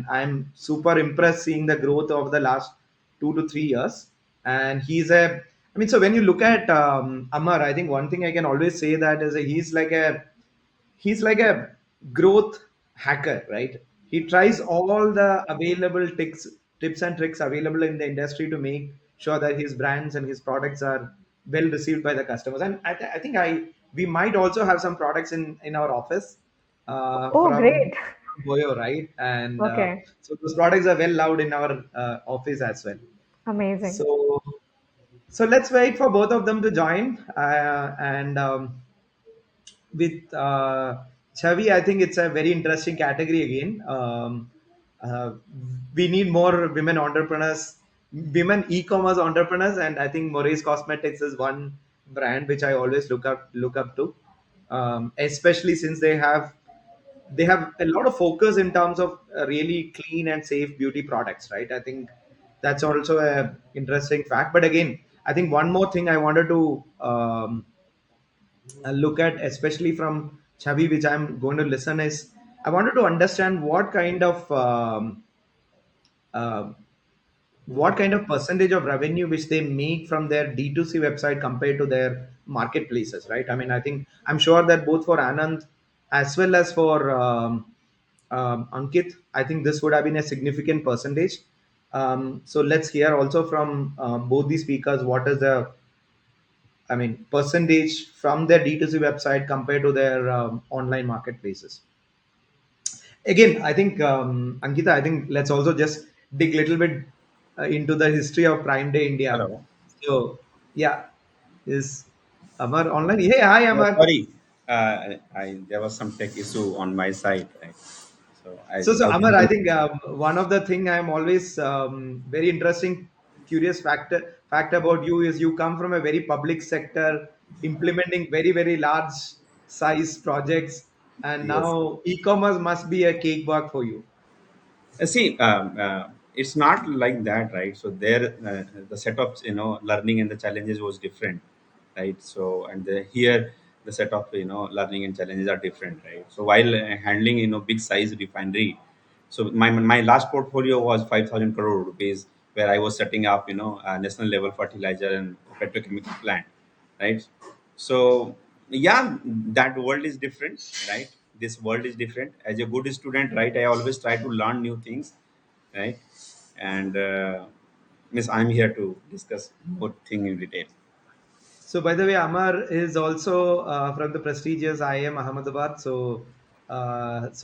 I'm super impressed seeing the growth of the last 2 to 3 years. And he's a, I mean, so when you look at Amar, I think one thing I can always say that is he's like a growth hacker, right? He tries all the available tips and tricks available in the industry to make sure that his brands and his products are well received by the customers. And I think we might also have some products in our office Oh, from great. Boyo, right? And Okay. so those products are well loved in our office as well. Amazing. So so let's wait for both of them to join, and with Chavi, I think it's a very interesting category again. Uh, we need more women entrepreneurs, women e-commerce entrepreneurs, and I think Maurice Cosmetics is one brand which I always look up to, especially since they have a lot of focus in terms of really clean and safe beauty products, right? I think that's also a interesting fact. But again, I think one more thing I wanted to look at, especially from Chavi, which I'm going to listen, is I wanted to understand uh, what kind of percentage of revenue which they make from their D2C website compared to their marketplaces, right? I mean, I think I'm sure that both for Anand as well as for Ankit, I think this would have been a significant percentage. So let's hear also from both the speakers what is the, I mean, percentage from their D2C website compared to their online marketplaces. Again, I think Ankita, I think let's also just dig a little bit into the history of Prime Day India. Hello. So, yeah, is Amar online? Hey, hi, Yeah, Amar. sorry. There was some tech issue on my side, right? So So I was Amar, I able think to. one of the thing I'm always very interesting, curious fact about you is you come from a very public sector, implementing very large size projects, and Yes. now e-commerce must be a cakewalk for you. See, it's not like that, right? So there, the setups, learning and the challenges was different, right? So here, the set of learning and challenges are different, right? So while handling big size refinery, so my last portfolio was 5,000 crore rupees, where I was setting up a national level fertilizer and petrochemical plant, right? So yeah, that world is different, right? This world is different. As a good student, right, I always try to learn new things, right? And miss, I'm here to discuss more thing in detail. So, by the way, Amar is also from the prestigious IIM Ahmedabad. So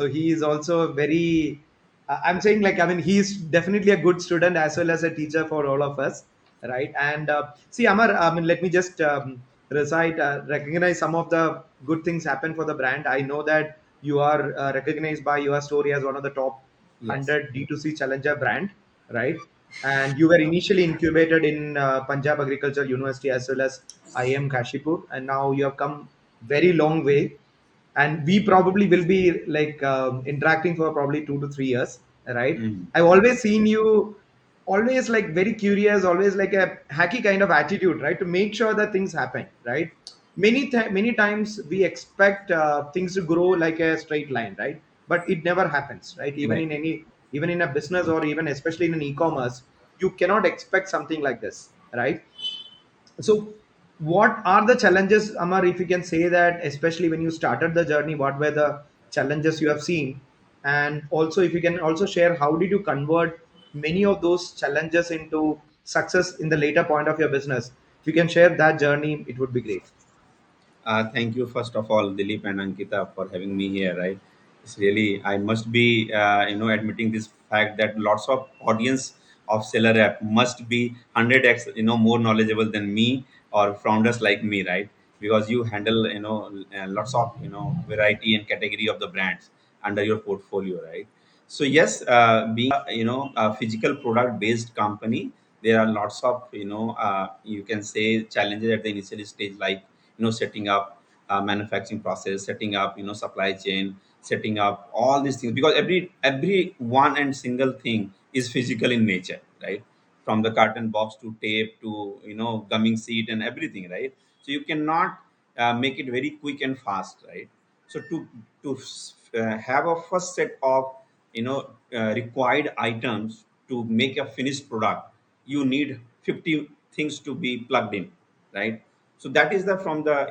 he is also very. I'm saying, like, I mean, he's definitely a good student as well as a teacher for all of us, right? And see, Amar, I mean, let me just recognize some of the good things happen for the brand. I know that you are recognized by your story as one of the top Yes. 100 D2C challenger brand, right? And you were initially incubated in Punjab Agriculture University as well as IIM Kashipur, and now you have come very long way. And we probably will be like interacting for probably 2 to 3 years, right? Mhm. I've always seen you always like very curious, always like a hacky kind of attitude, right? To make sure that things happen, right? Many times we expect things to grow like a straight line, right? But it never happens, right? Even Right. in any, even in a business, or even especially in an e-commerce, you cannot expect something like this, right? So what are the challenges, Amar, if you can say that, especially when you started the journey, what were the challenges you have seen? And also if you can also share, how did you convert many of those challenges into success in the later point of your business? If you can share that journey, it would be great. Thank you, first of all, Dilip and Ankita, for having me here. Right, it's really, I must be, admitting this fact that lots of audience of Seller App must be 100x, more knowledgeable than me or founders like me, right? Because you handle, lots of, variety and category of the brands under your portfolio, right? So yes, being a physical product based company, there are lots of, you can say, challenges at the initial stage, like setting up manufacturing process, setting up supply chain, setting up all these things, because every one and single thing is physical in nature, right? From the carton box to tape to gumming seat and everything, right? So you cannot make it very quick and fast, right? So to have a first set of required items to make a finished product, you need 50 things to be plugged in, right? So that is the from the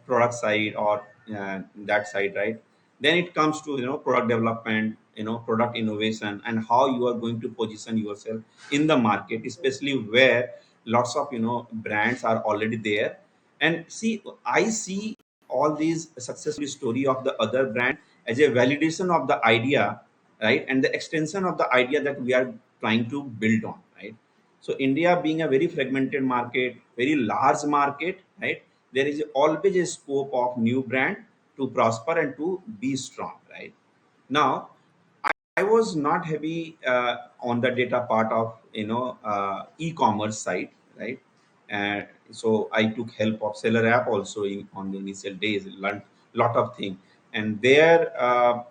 product side, or that side, right? Then it comes to product development, product innovation, and how you are going to position yourself in the market, especially where lots of brands are already there. And see, I see all these successful story of the other brand as a validation of the idea, right? And the extension of the idea that we are trying to build on, right? So India being a very fragmented market, very large market, right? There is always a scope of new brand to prosper and to be strong, right? Now, I was not heavy on the data part of e-commerce side, right? And so I took help of Seller App also on the initial days, learned lot of things, and there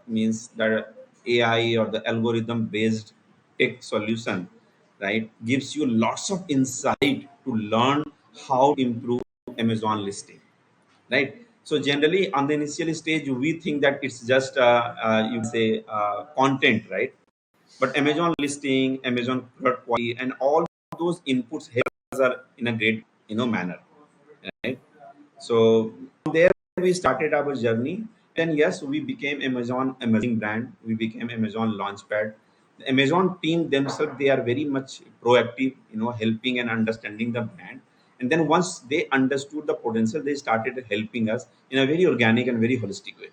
means that AI or the algorithm based tech solution, right, gives you lots of insight to learn how to improve Amazon listing, right? So generally on the initial stage we think that it's just you say content, right? But Amazon listing, Amazon product quality, and all those inputs help us are in a great manner, right? So from there we started our journey. Then yes, we became Amazon emerging brand. We became Amazon launchpad. The Amazon team themselves, they are very much proactive, helping and understanding the brand. And then once they understood the potential, they started helping us in a very organic and very holistic way.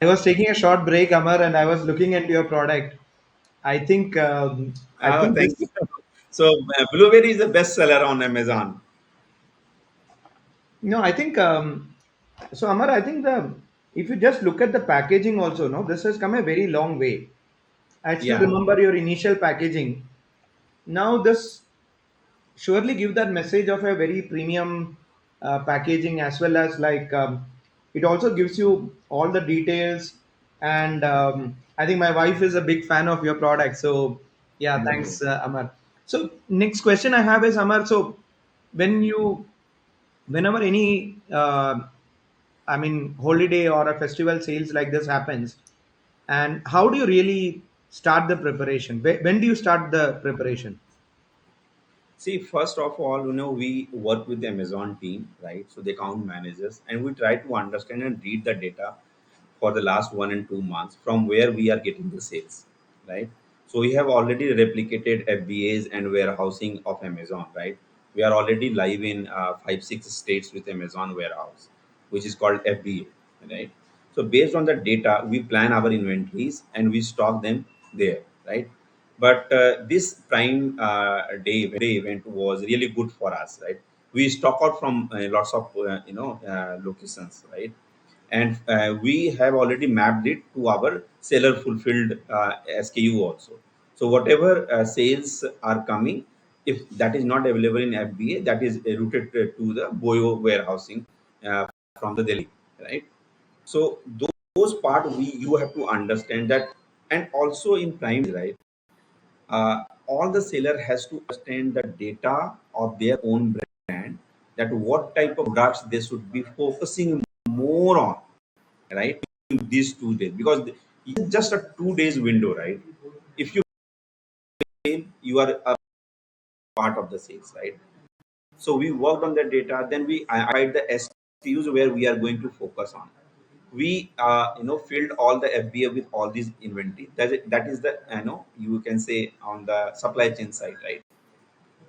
I was taking a short break, Amar, and I was looking at your product. I think Thank you. this. So blueberry is the best seller on Amazon. No, I think so, Amar. I think the, if you just look at the packaging also, no, this has come a very long way. I still Yeah. remember your initial packaging. Now this surely give that message of a very premium packaging, as well as like it also gives you all the details. And I think my wife is a big fan of your product. So yeah, thanks, Amar. So next question I have is, Amar. So when you, whenever any I mean holiday or a festival sales like this happens, and how do you really start the preparation? When do you start the preparation? See, first of all, we work with the Amazon team, right? So the account managers, and we try to understand and read the data for the last 1 and 2 months from where we are getting the sales, right? So we have already replicated FBAs and warehousing of Amazon, right? We are already live in 5, 6 states with Amazon warehouse, which is called FBA, right? So based on the data, we plan our inventories and we stock them there, right? But this Prime Day event was really good for us, right? We stock out from lots of locations, right? And we have already mapped it to our seller fulfilled SKU also. So whatever sales are coming, if that is not available in FBA, that is routed to the Boyo warehousing from the Delhi, right? So those part we you have to understand that. And also in Prime, right? all the seller has to understand the data of their own brand, that what type of products they should be focusing more on, right, in these 2 days, because it's just a 2 days window, right? If you fail, you are a part of the sales, right? So we worked on the data, then we identified the SKUs where we are going to focus on. We filled all the FBA with all these inventory. That is the, you can say, on the supply chain side, right?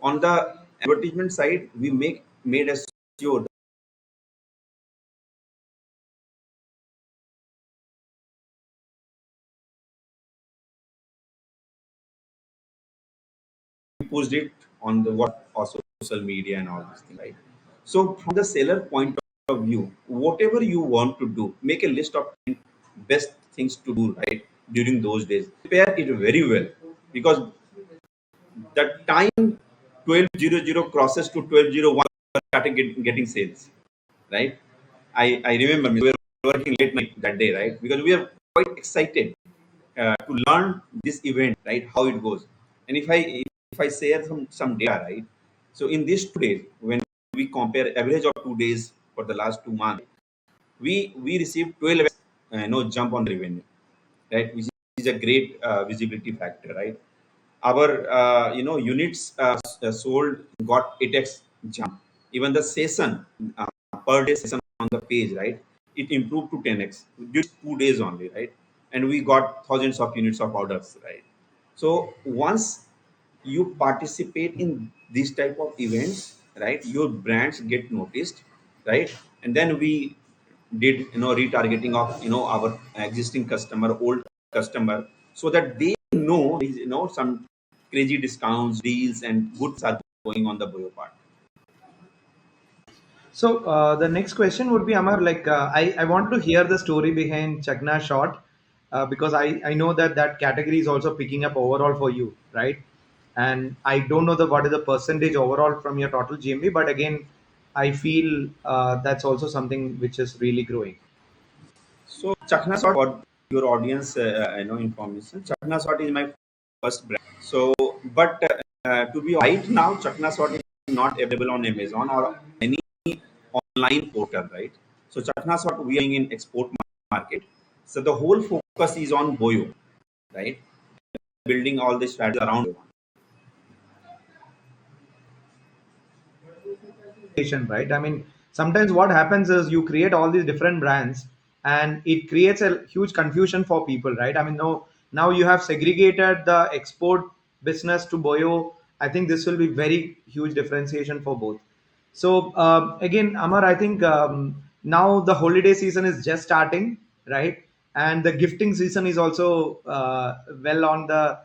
On the advertisement side, we made a sure we posted it on the what or social media and all these things, right? So from the seller point of view, whatever you want to do, make a list of 10 best things to do, right, during those days. Prepare it very well, because the time 12:00 crosses to 12:01 started getting sales, right? I remember we were working late night that day, right? Because we are quite excited to learn this event, right? How it goes. And if I share some data, right? So in these 2 days, when we compare average of 2 days for the last 2 months, we received 12 jump on revenue, right? Which is a great visibility factor, right? Our units sold got 8x jump. Even the session, uh, per day session on the page, right, it improved to 10x during 2 days only, right? And we got thousands of units of orders, right? So once you participate in these type of events, right, your brands get noticed, right? And then we did retargeting of our existing customer, old customer, so that they know some crazy discounts, deals, and goods are going on the Boyo part. So the next question would be Amar, like I want to hear the story behind Chagna Shot, because I know that that category is also picking up overall for you, right? And I don't know the what is the percentage overall from your total GMV, but again, I feel that's also something which is really growing. So Chakna Sort, for your audience, information, Chakna Sort is my first brand. So, but to be right now, Chakna Sort is not available on Amazon or any online portal, right? So Chakna Sort we are in export market. So the whole focus is on Boyo, right? Building all the strategy around. Right? I mean, sometimes what happens is you create all these different brands, and it creates a huge confusion for people, right? I mean, now you have segregated the export business to Boyo. I think this will be very huge differentiation for both. So again, Amar, I think now the holiday season is just starting, right? And the gifting season is also well on the.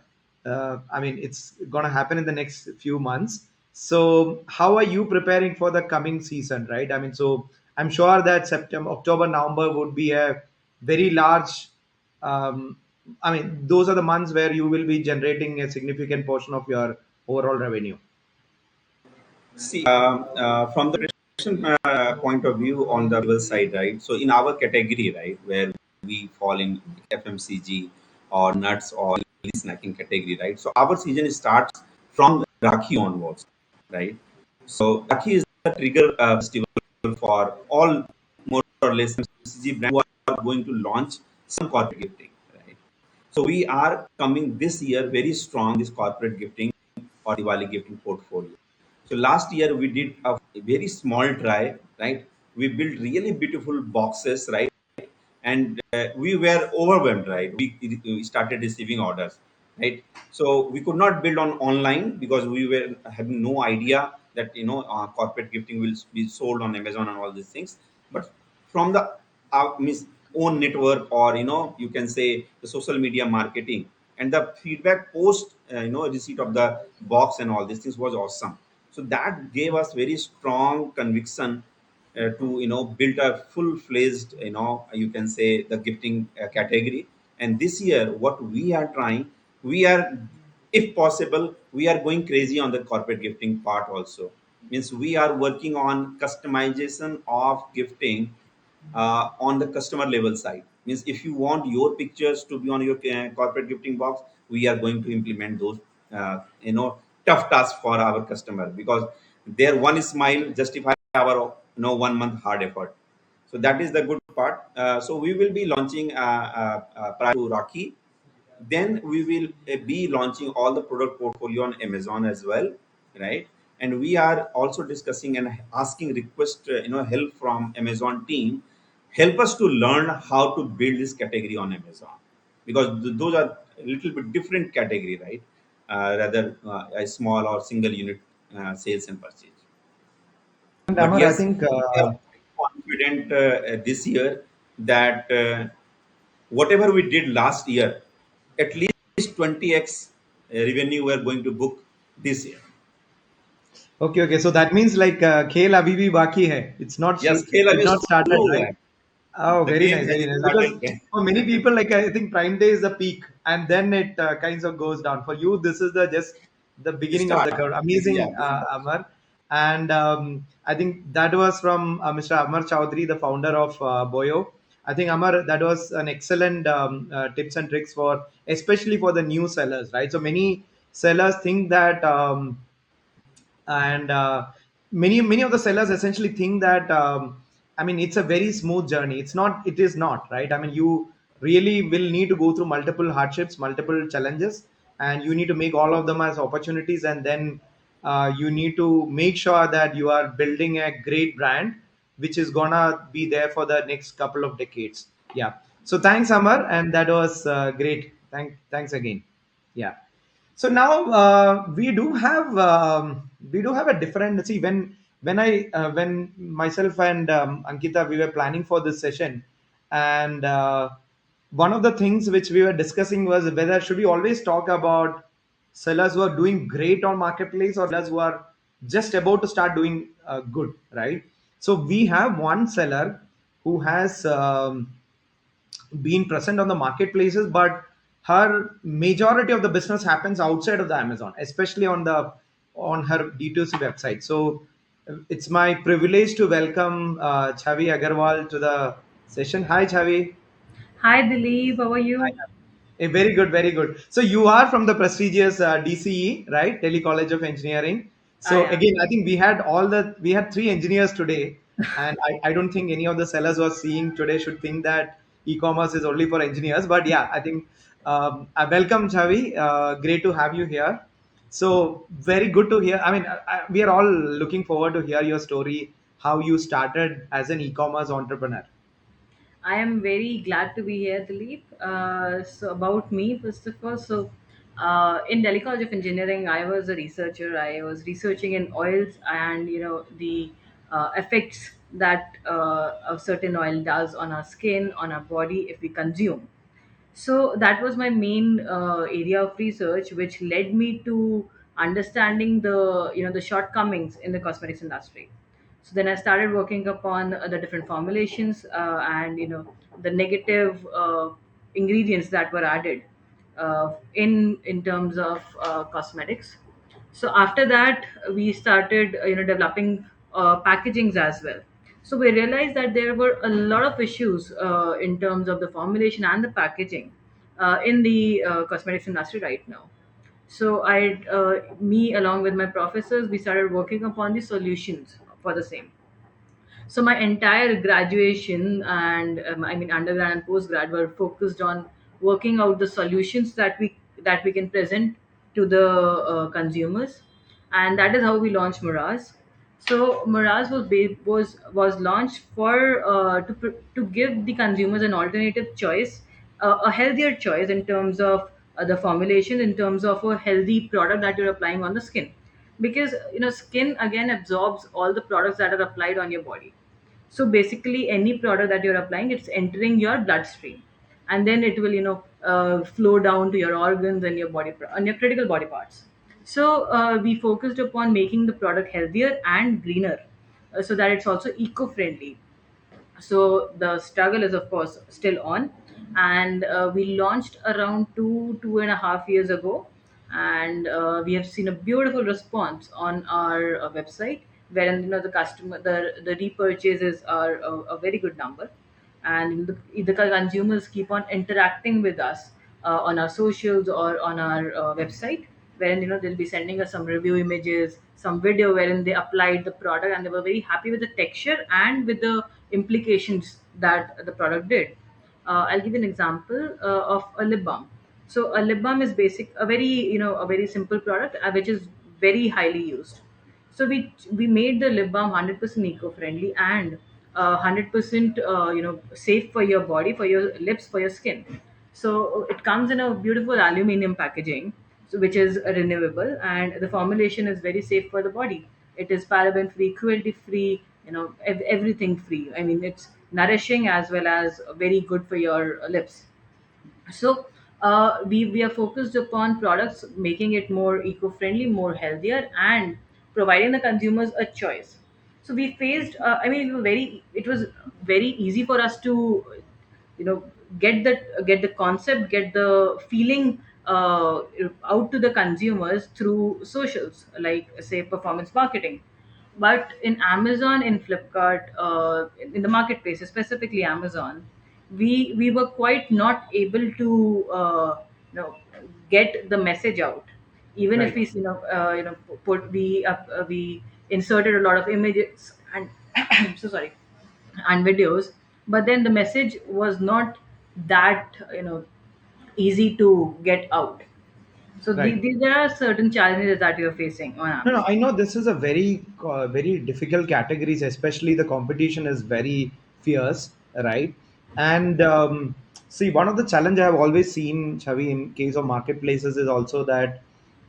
I mean, it's going to happen in the next few months. So how are you preparing for the coming season, right? I mean, so I'm sure that September, October, November would be a very large. Um, I mean, those are the months where you will be generating a significant portion of your overall revenue. See, from the nutrition point of view on the fuel side, right? So in our category, right, where we fall in FMCG or nuts or snacking category, right? So our season starts from Rakhi onwards, right? So Rakhi is the trigger festival for all more or less FMCG brands who are going to launch some corporate gifting, right? So we are coming this year very strong this corporate gifting or Diwali gifting portfolio. So last year we did a very small try, right? We built really beautiful boxes, right? And we were overwhelmed, right? We started receiving orders, right? So we could not build on online because we were having no idea that corporate gifting will be sold on Amazon and all these things. But from the means own network, or you can say the social media marketing, and the feedback post receipt of the box and all these things was awesome. So that gave us very strong conviction to build a full fledged you can say the gifting category. And this year what we are trying, we are, if possible, we are going crazy on the corporate gifting part also. Means we are working on customization of gifting on the customer level side. Means if you want your pictures to be on your corporate gifting box, we are going to implement those tough task for our customer, because their one smile justify our 1 month hard effort. So that is the good part. So we will be launching prior to Rocky. Then we will be launching all the product portfolio on Amazon as well, right? And we are also discussing and asking request, help from Amazon team, help us to learn how to build this category on Amazon, because those are a little bit different category, right? Rather a small or single unit sales and purchase. And But Amar, I yes, think we are confident this year that whatever we did last year, at least 20x revenue we are going to book this year. okay, okay. So that means like खेल अभी भी बाकी है. Yes, Khel It's is not started, शुरू हुआ right? है. Oh, The very game nice, has very nice. Because started. for many people, like I think Prime Day is the peak, and then it kinds of goes down. For you, this is the just the beginning of the Start. curve. Yeah, Amazing, this is the Amar. And I think that was from Mr. Amar Chowdhury, the founder of Boyo. I think Amar, that was an excellent tips and tricks for, especially for the new sellers, right? So many sellers think that. And many of the sellers essentially think that I mean it's a very smooth journey. It is not, right? I mean, you really will need to go through multiple hardships, multiple challenges, and you need to make all of them as opportunities, and then you need to make sure that you are building a great brand which is gonna be there for the next couple of decades. Yeah. So thanks, Amar, and that was great. Thanks again. Yeah. So now we do have a different, see, when myself and Ankita, we were planning for this session, and one of the things which we were discussing was whether should we always talk about sellers who are doing great on marketplace or sellers who are just about to start doing good, right? So we have one seller who has been present on the marketplaces, but her majority of the business happens outside of the Amazon, especially on her D2C website. So it's my privilege to welcome Chavi Agarwal to the session. Hi, Chavi. Hi Dilip, how are you? Very good, very good. So you are from the prestigious DCE, right? Delhi College of Engineering. I So am. again, I think we had three engineers today, and I don't think any of the sellers who are seeing today should think that e-commerce is only for engineers. But yeah, I think I welcome Chavi. Great to have you here. So very good to hear. I mean, we are all looking forward to hear your story, how you started as an e-commerce entrepreneur. I am very glad to be here, Dilip. So about me, first of all, in Delhi College of Engineering, I was a researcher. I was researching in oils and the effects that a certain oil does on our skin, on our body if we consume. So that was my main area of research, which led me to understanding the shortcomings in the cosmetics industry. So then I started working upon the different formulations and the negative ingredients that were added in terms of cosmetics. So after that, we started developing packagings as well. So we realized that there were a lot of issues in terms of the formulation and the packaging in the cosmetics industry right now. So me along with my professors, we started working upon the solutions for the same. So my entire graduation and I mean undergrad and postgrad were focused on working out the solutions that we can present to the consumers, and that is how we launched Mirage. So Mirage was launched for to give the consumers an alternative choice, a healthier choice in terms of the formulation, in terms of a healthy product that you're applying on the skin, because skin again absorbs all the products that are applied on your body. So basically, any product that you're applying, it's entering your bloodstream, and then it will flow down to your organs and your and your critical body parts. So we focused upon making the product healthier and greener, so that it's also eco-friendly. So the struggle is of course still on, and we launched around 2.5 years ago, and we have seen a beautiful response on our website, wherein the repurchases are a very good number, and the consumers keep on interacting with us on our socials or on our website. wherein they'll be sending us some review images, some video wherein they applied the product and they were very happy with the texture and with the implications that the product did. I'll give you an example of a lip balm. So a lip balm is a very a very simple product which is very highly used. So we made the lip balm 100% eco-friendly and 100% safe for your body, for your lips, for your skin. So it comes in a beautiful aluminum packaging, so which is renewable, and the formulation is very safe for the body. It is paraben free, cruelty free, everything free. I mean, it's nourishing as well as very good for your lips. So we are focused upon products making it more eco-friendly, more healthier, and providing the consumers a choice. So we faced I mean it was very easy for us to you know get the concept, get the feeling out to the consumers through socials, like say performance marketing. But in Amazon, in Flipkart, in the marketplaces, specifically Amazon, we were quite not able to you know get the message out. Even if Right. we put we inserted a lot of images and so sorry, and videos, but then the message was not that easy to get out. So Right. there are certain challenges that you're facing on No, no, Amazon. I know this is a very difficult categories, especially the competition is very fierce, right? And see, one of the challenge I have always seen, Chavi, in case of marketplaces is also that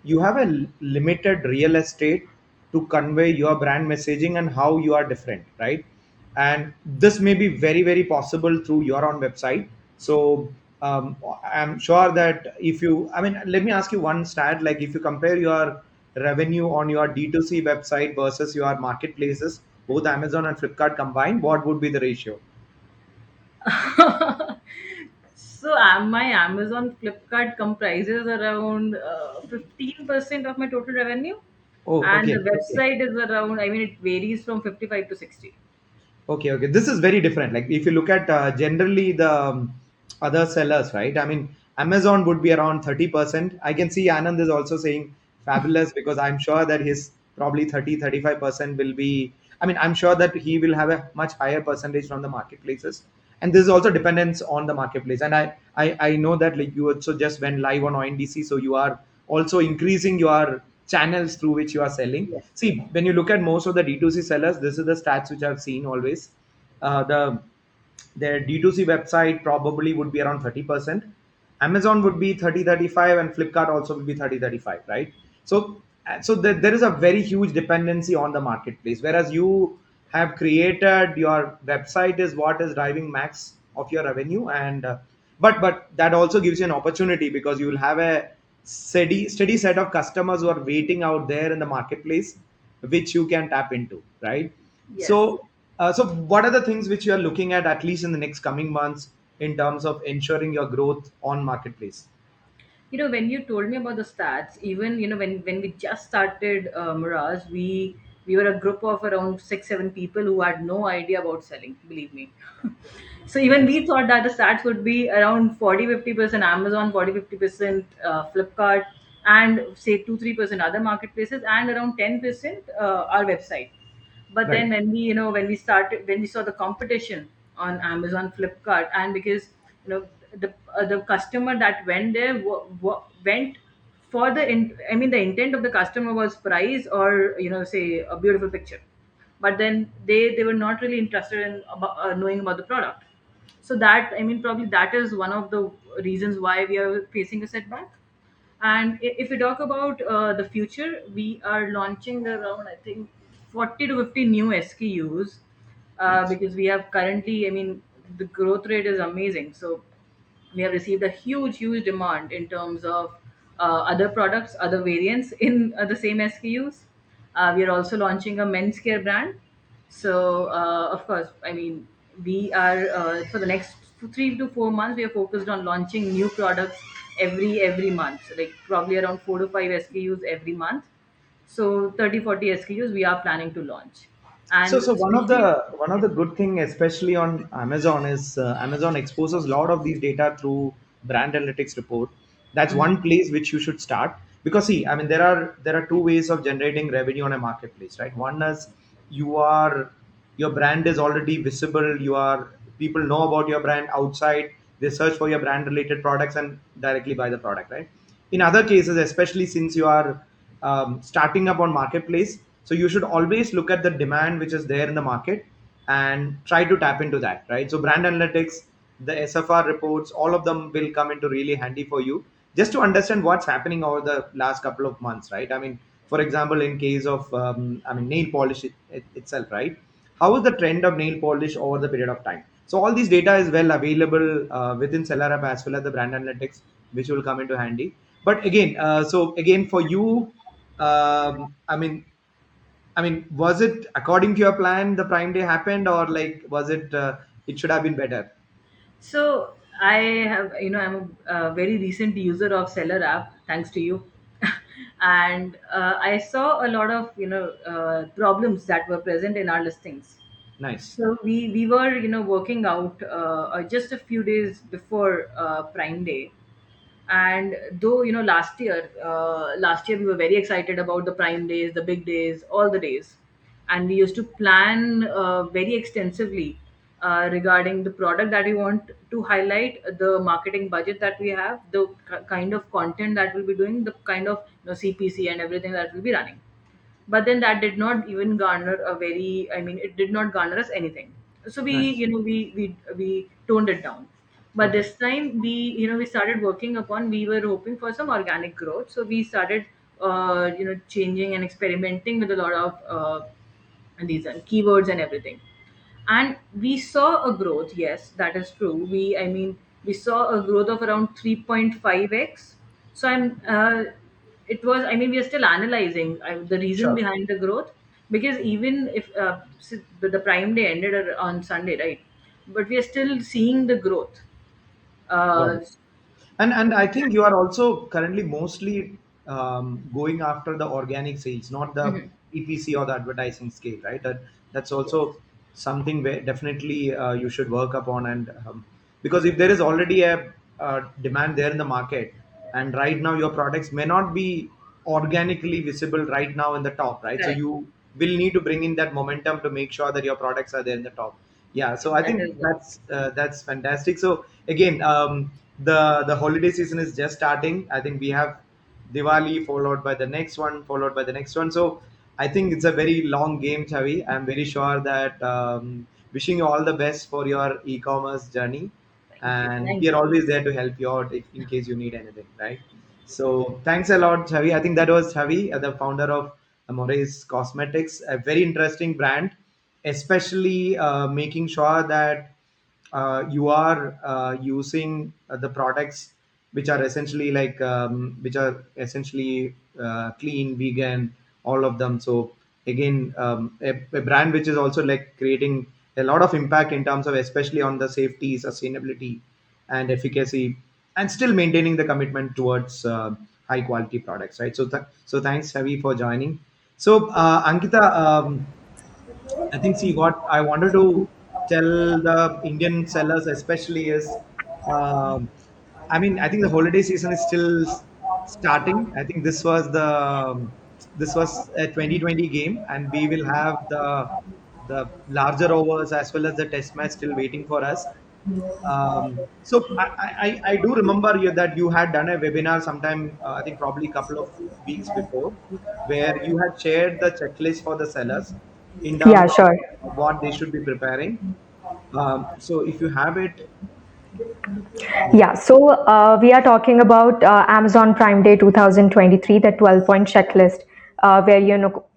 you have a limited real estate to convey your brand messaging and how you are different, right? And this may be very possible through your own website. So I'm sure that if you, I mean, let me ask you one stat, like if you compare your revenue on your D2C website versus your marketplaces, both Amazon and Flipkart combined, what would be the ratio? So my Amazon Flipkart comprises around 15% of my total revenue, Oh, and okay, the okay. website is around. I mean, it varies from 55 to 60. Okay, okay. This is very different. Like if you look at generally the other sellers, right? I mean, Amazon would be around 30%. I can see Anand is also saying fabulous because I'm sure that his probably 30-35% will be. I mean, I'm sure that he will have a much higher percentage from the marketplaces. And this is also dependence on the marketplace. And I know that like you also just went live on ONDC, so you are also increasing your channels through which you are selling. Yes. See, when you look at most of the D2C sellers, this is the stats which I've seen always. The their D2C website probably would be around 30%. Amazon would be 30-35, and Flipkart also would be 30-35, right? So there is a very huge dependency on the marketplace. Whereas you have created your website is what is driving max of your revenue, and but that also gives you an opportunity because you will have a steady set of customers who are waiting out there in the marketplace, which you can tap into, right? Yes. So what are the things which you are looking at least in the next coming months in terms of ensuring your growth on marketplace? When you told me about the stats, even when we just started Mirage, we were a group of around 6 7 people who had no idea about selling, believe me. So even we thought that the stats would be around 40 50% Amazon, 40 50% Flipkart, and say 2 3% other marketplaces, and around 10% our website. But then Right. when we saw the competition on Amazon, Flipkart, and because the customer that went there went for I mean, the intent of the customer was price, or say a beautiful picture. But then they were not really interested in knowing about the product. So that, I mean, probably that is one of the reasons why we are facing a setback. And if we talk about the future, we are launching around, I think, 40 to 50 new SKUs, Nice. because we have currently, I mean, the growth rate is amazing. So we have received a huge demand in terms of other products, other variants in the same SKUs. We are also launching a men's care brand. So of course, I mean, we are for the next 3 to 4 months, we are focused on launching new products every month, like probably around 4 to 5 SKUs every month. So 30 40 SKUs we are planning to launch, So, and so especially. one of the good thing, especially on Amazon, is Amazon exposes a lot of these data through brand analytics report. That's Mhm. one place which you should start. Because see, I mean, there are two ways of generating revenue on a marketplace, right? One is you are your brand is already visible. You are People know about your brand outside. They search for your brand related products and directly buy the product, right? In other cases, especially since you are starting up on marketplace, so you should always look at the demand which is there in the market and try to tap into that, right? So brand analytics, the SFR reports, all of them will come into really handy for you just to understand what's happening over the last couple of months, right? I mean, for example, in case of I mean, nail polish itself, right? How is the trend of nail polish over the period of time? So all these data is well available within Seller App as well as the brand analytics, which will come into handy. But again, so again for you, I mean, was it according to your plan the Prime Day happened, or like was it? It should have been better. So I have, I'm a very recent user of Seller app, thanks to you, and I saw a lot of problems that were present in our listings. Nice, So we were working out just a few days before Prime Day, and though last year we were very excited about the prime days, the big days, all the days, and we used to plan very extensively regarding the product that we want to highlight, the marketing budget that we have, the kind of content that we'll be doing, the kind of CPC and everything that we'll be running. But then that did not even garner a very, I mean, it did not garner us anything. So we nice. you know we toned it down. But Okay, this time we started working upon, we were hoping for some organic growth, so we started changing and experimenting with a lot of these keywords and everything. And we saw a growth, yes, that is true. We saw a growth of around 3.5x. So we are still analyzing the reason sure. behind the growth, because even if the prime day ended on Sunday, right, but we are still seeing the growth. Got uh, it. And I think you are also currently mostly going after the organic sales, not the mhm. PPC or the advertising scale, right? That's Yes, also something where definitely you should work upon. And because if there is already a demand there in the market, and right now your products may not be organically visible right now in the top, right? So correct. you will need to bring in that momentum to make sure that your products are there in the top. Yeah, so I That think is what. that's fantastic. So again, the holiday season is just starting. I think we have Diwali followed by the next one, followed by the next one. So I think it's a very long game, Chavi. I'm very sure that wishing you all the best for your e-commerce journey, Thank you, and we thank are you. always there to help you out if, in case you need anything, right? So thanks a lot, Chavi. I think that was Chavi, the founder of Amores Cosmetics, a very interesting brand, especially making sure that you are using the products which are essentially clean, vegan, all of them. So again, a brand which is also like creating a lot of impact in terms of especially on the safety, sustainability, and efficacy, and still maintaining the commitment towards high quality products, right? So thanks, Ravi, for joining. So Ankita, I think, see, what I wanted to tell the Indian sellers, especially, is, um, I mean, I think the holiday season is still starting. I think this was a 2020 game, and we will have the larger overs as well as the test match still waiting for us. So I do remember you that you had done a webinar sometime, I think probably a couple of weeks before, where you had shared the checklist for the sellers in terms Yeah, sure. of what they should be preparing. So if you have it, Yeah, so we are talking about Amazon Prime Day 2023, the 12-point checklist, where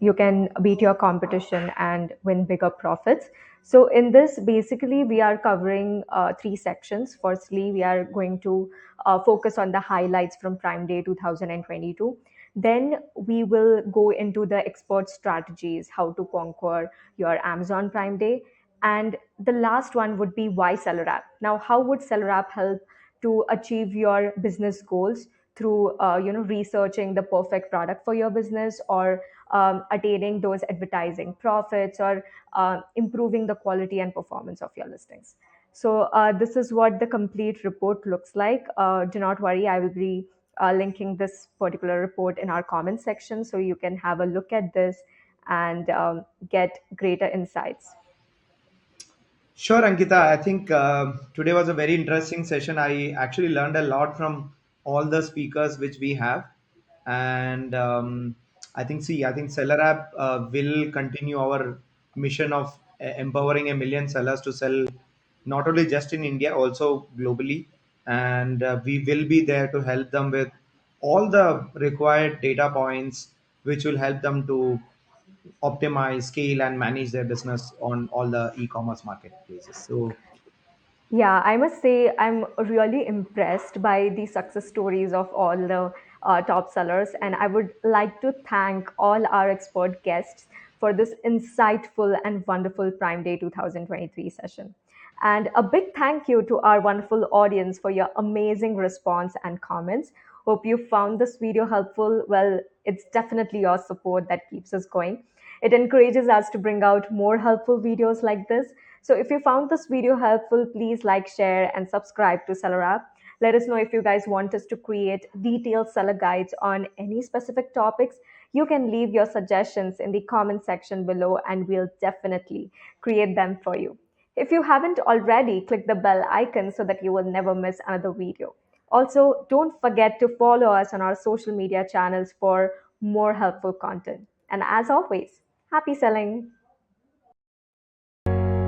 you can beat your competition and win bigger profits. So in this, basically, we are covering three sections. Firstly, we are going to focus on the highlights from Prime Day 2022. Then we will go into the expert strategies, how to conquer your Amazon Prime Day. And the last one would be why Seller App. Now, how would Seller App help to achieve your business goals through researching the perfect product for your business, or attaining those advertising profits, or improving the quality and performance of your listings. So this is what the complete report looks like. Do not worry, I will be linking this particular report in our comment section so you can have a look at this and get greater insights. Sure, Ankita. I think today was a very interesting session. I actually learned a lot from all the speakers which we have, and I think Seller App will continue our mission of empowering a million sellers to sell not only just in India, also globally, and we will be there to help them with all the required data points, which will help them to optimize, scale, and manage their business on all the e-commerce marketplaces. So, Yeah, I must say I'm really impressed by the success stories of all the top sellers, and I would like to thank all our expert guests for this insightful and wonderful Prime Day 2023 session. And a big thank you to our wonderful audience for your amazing response and comments. Hope you found this video helpful. Well, it's definitely your support that keeps us going. It encourages us to bring out more helpful videos like this. So if you found this video helpful, please like, share, and subscribe to Seller App. Let us know if you guys want us to create detailed seller guides on any specific topics. You can leave your suggestions in the comment section below, and we'll definitely create them for you. If you haven't already, click the bell icon so that you will never miss another video. Also, don't forget to follow us on our social media channels for more helpful content. And as always, happy selling!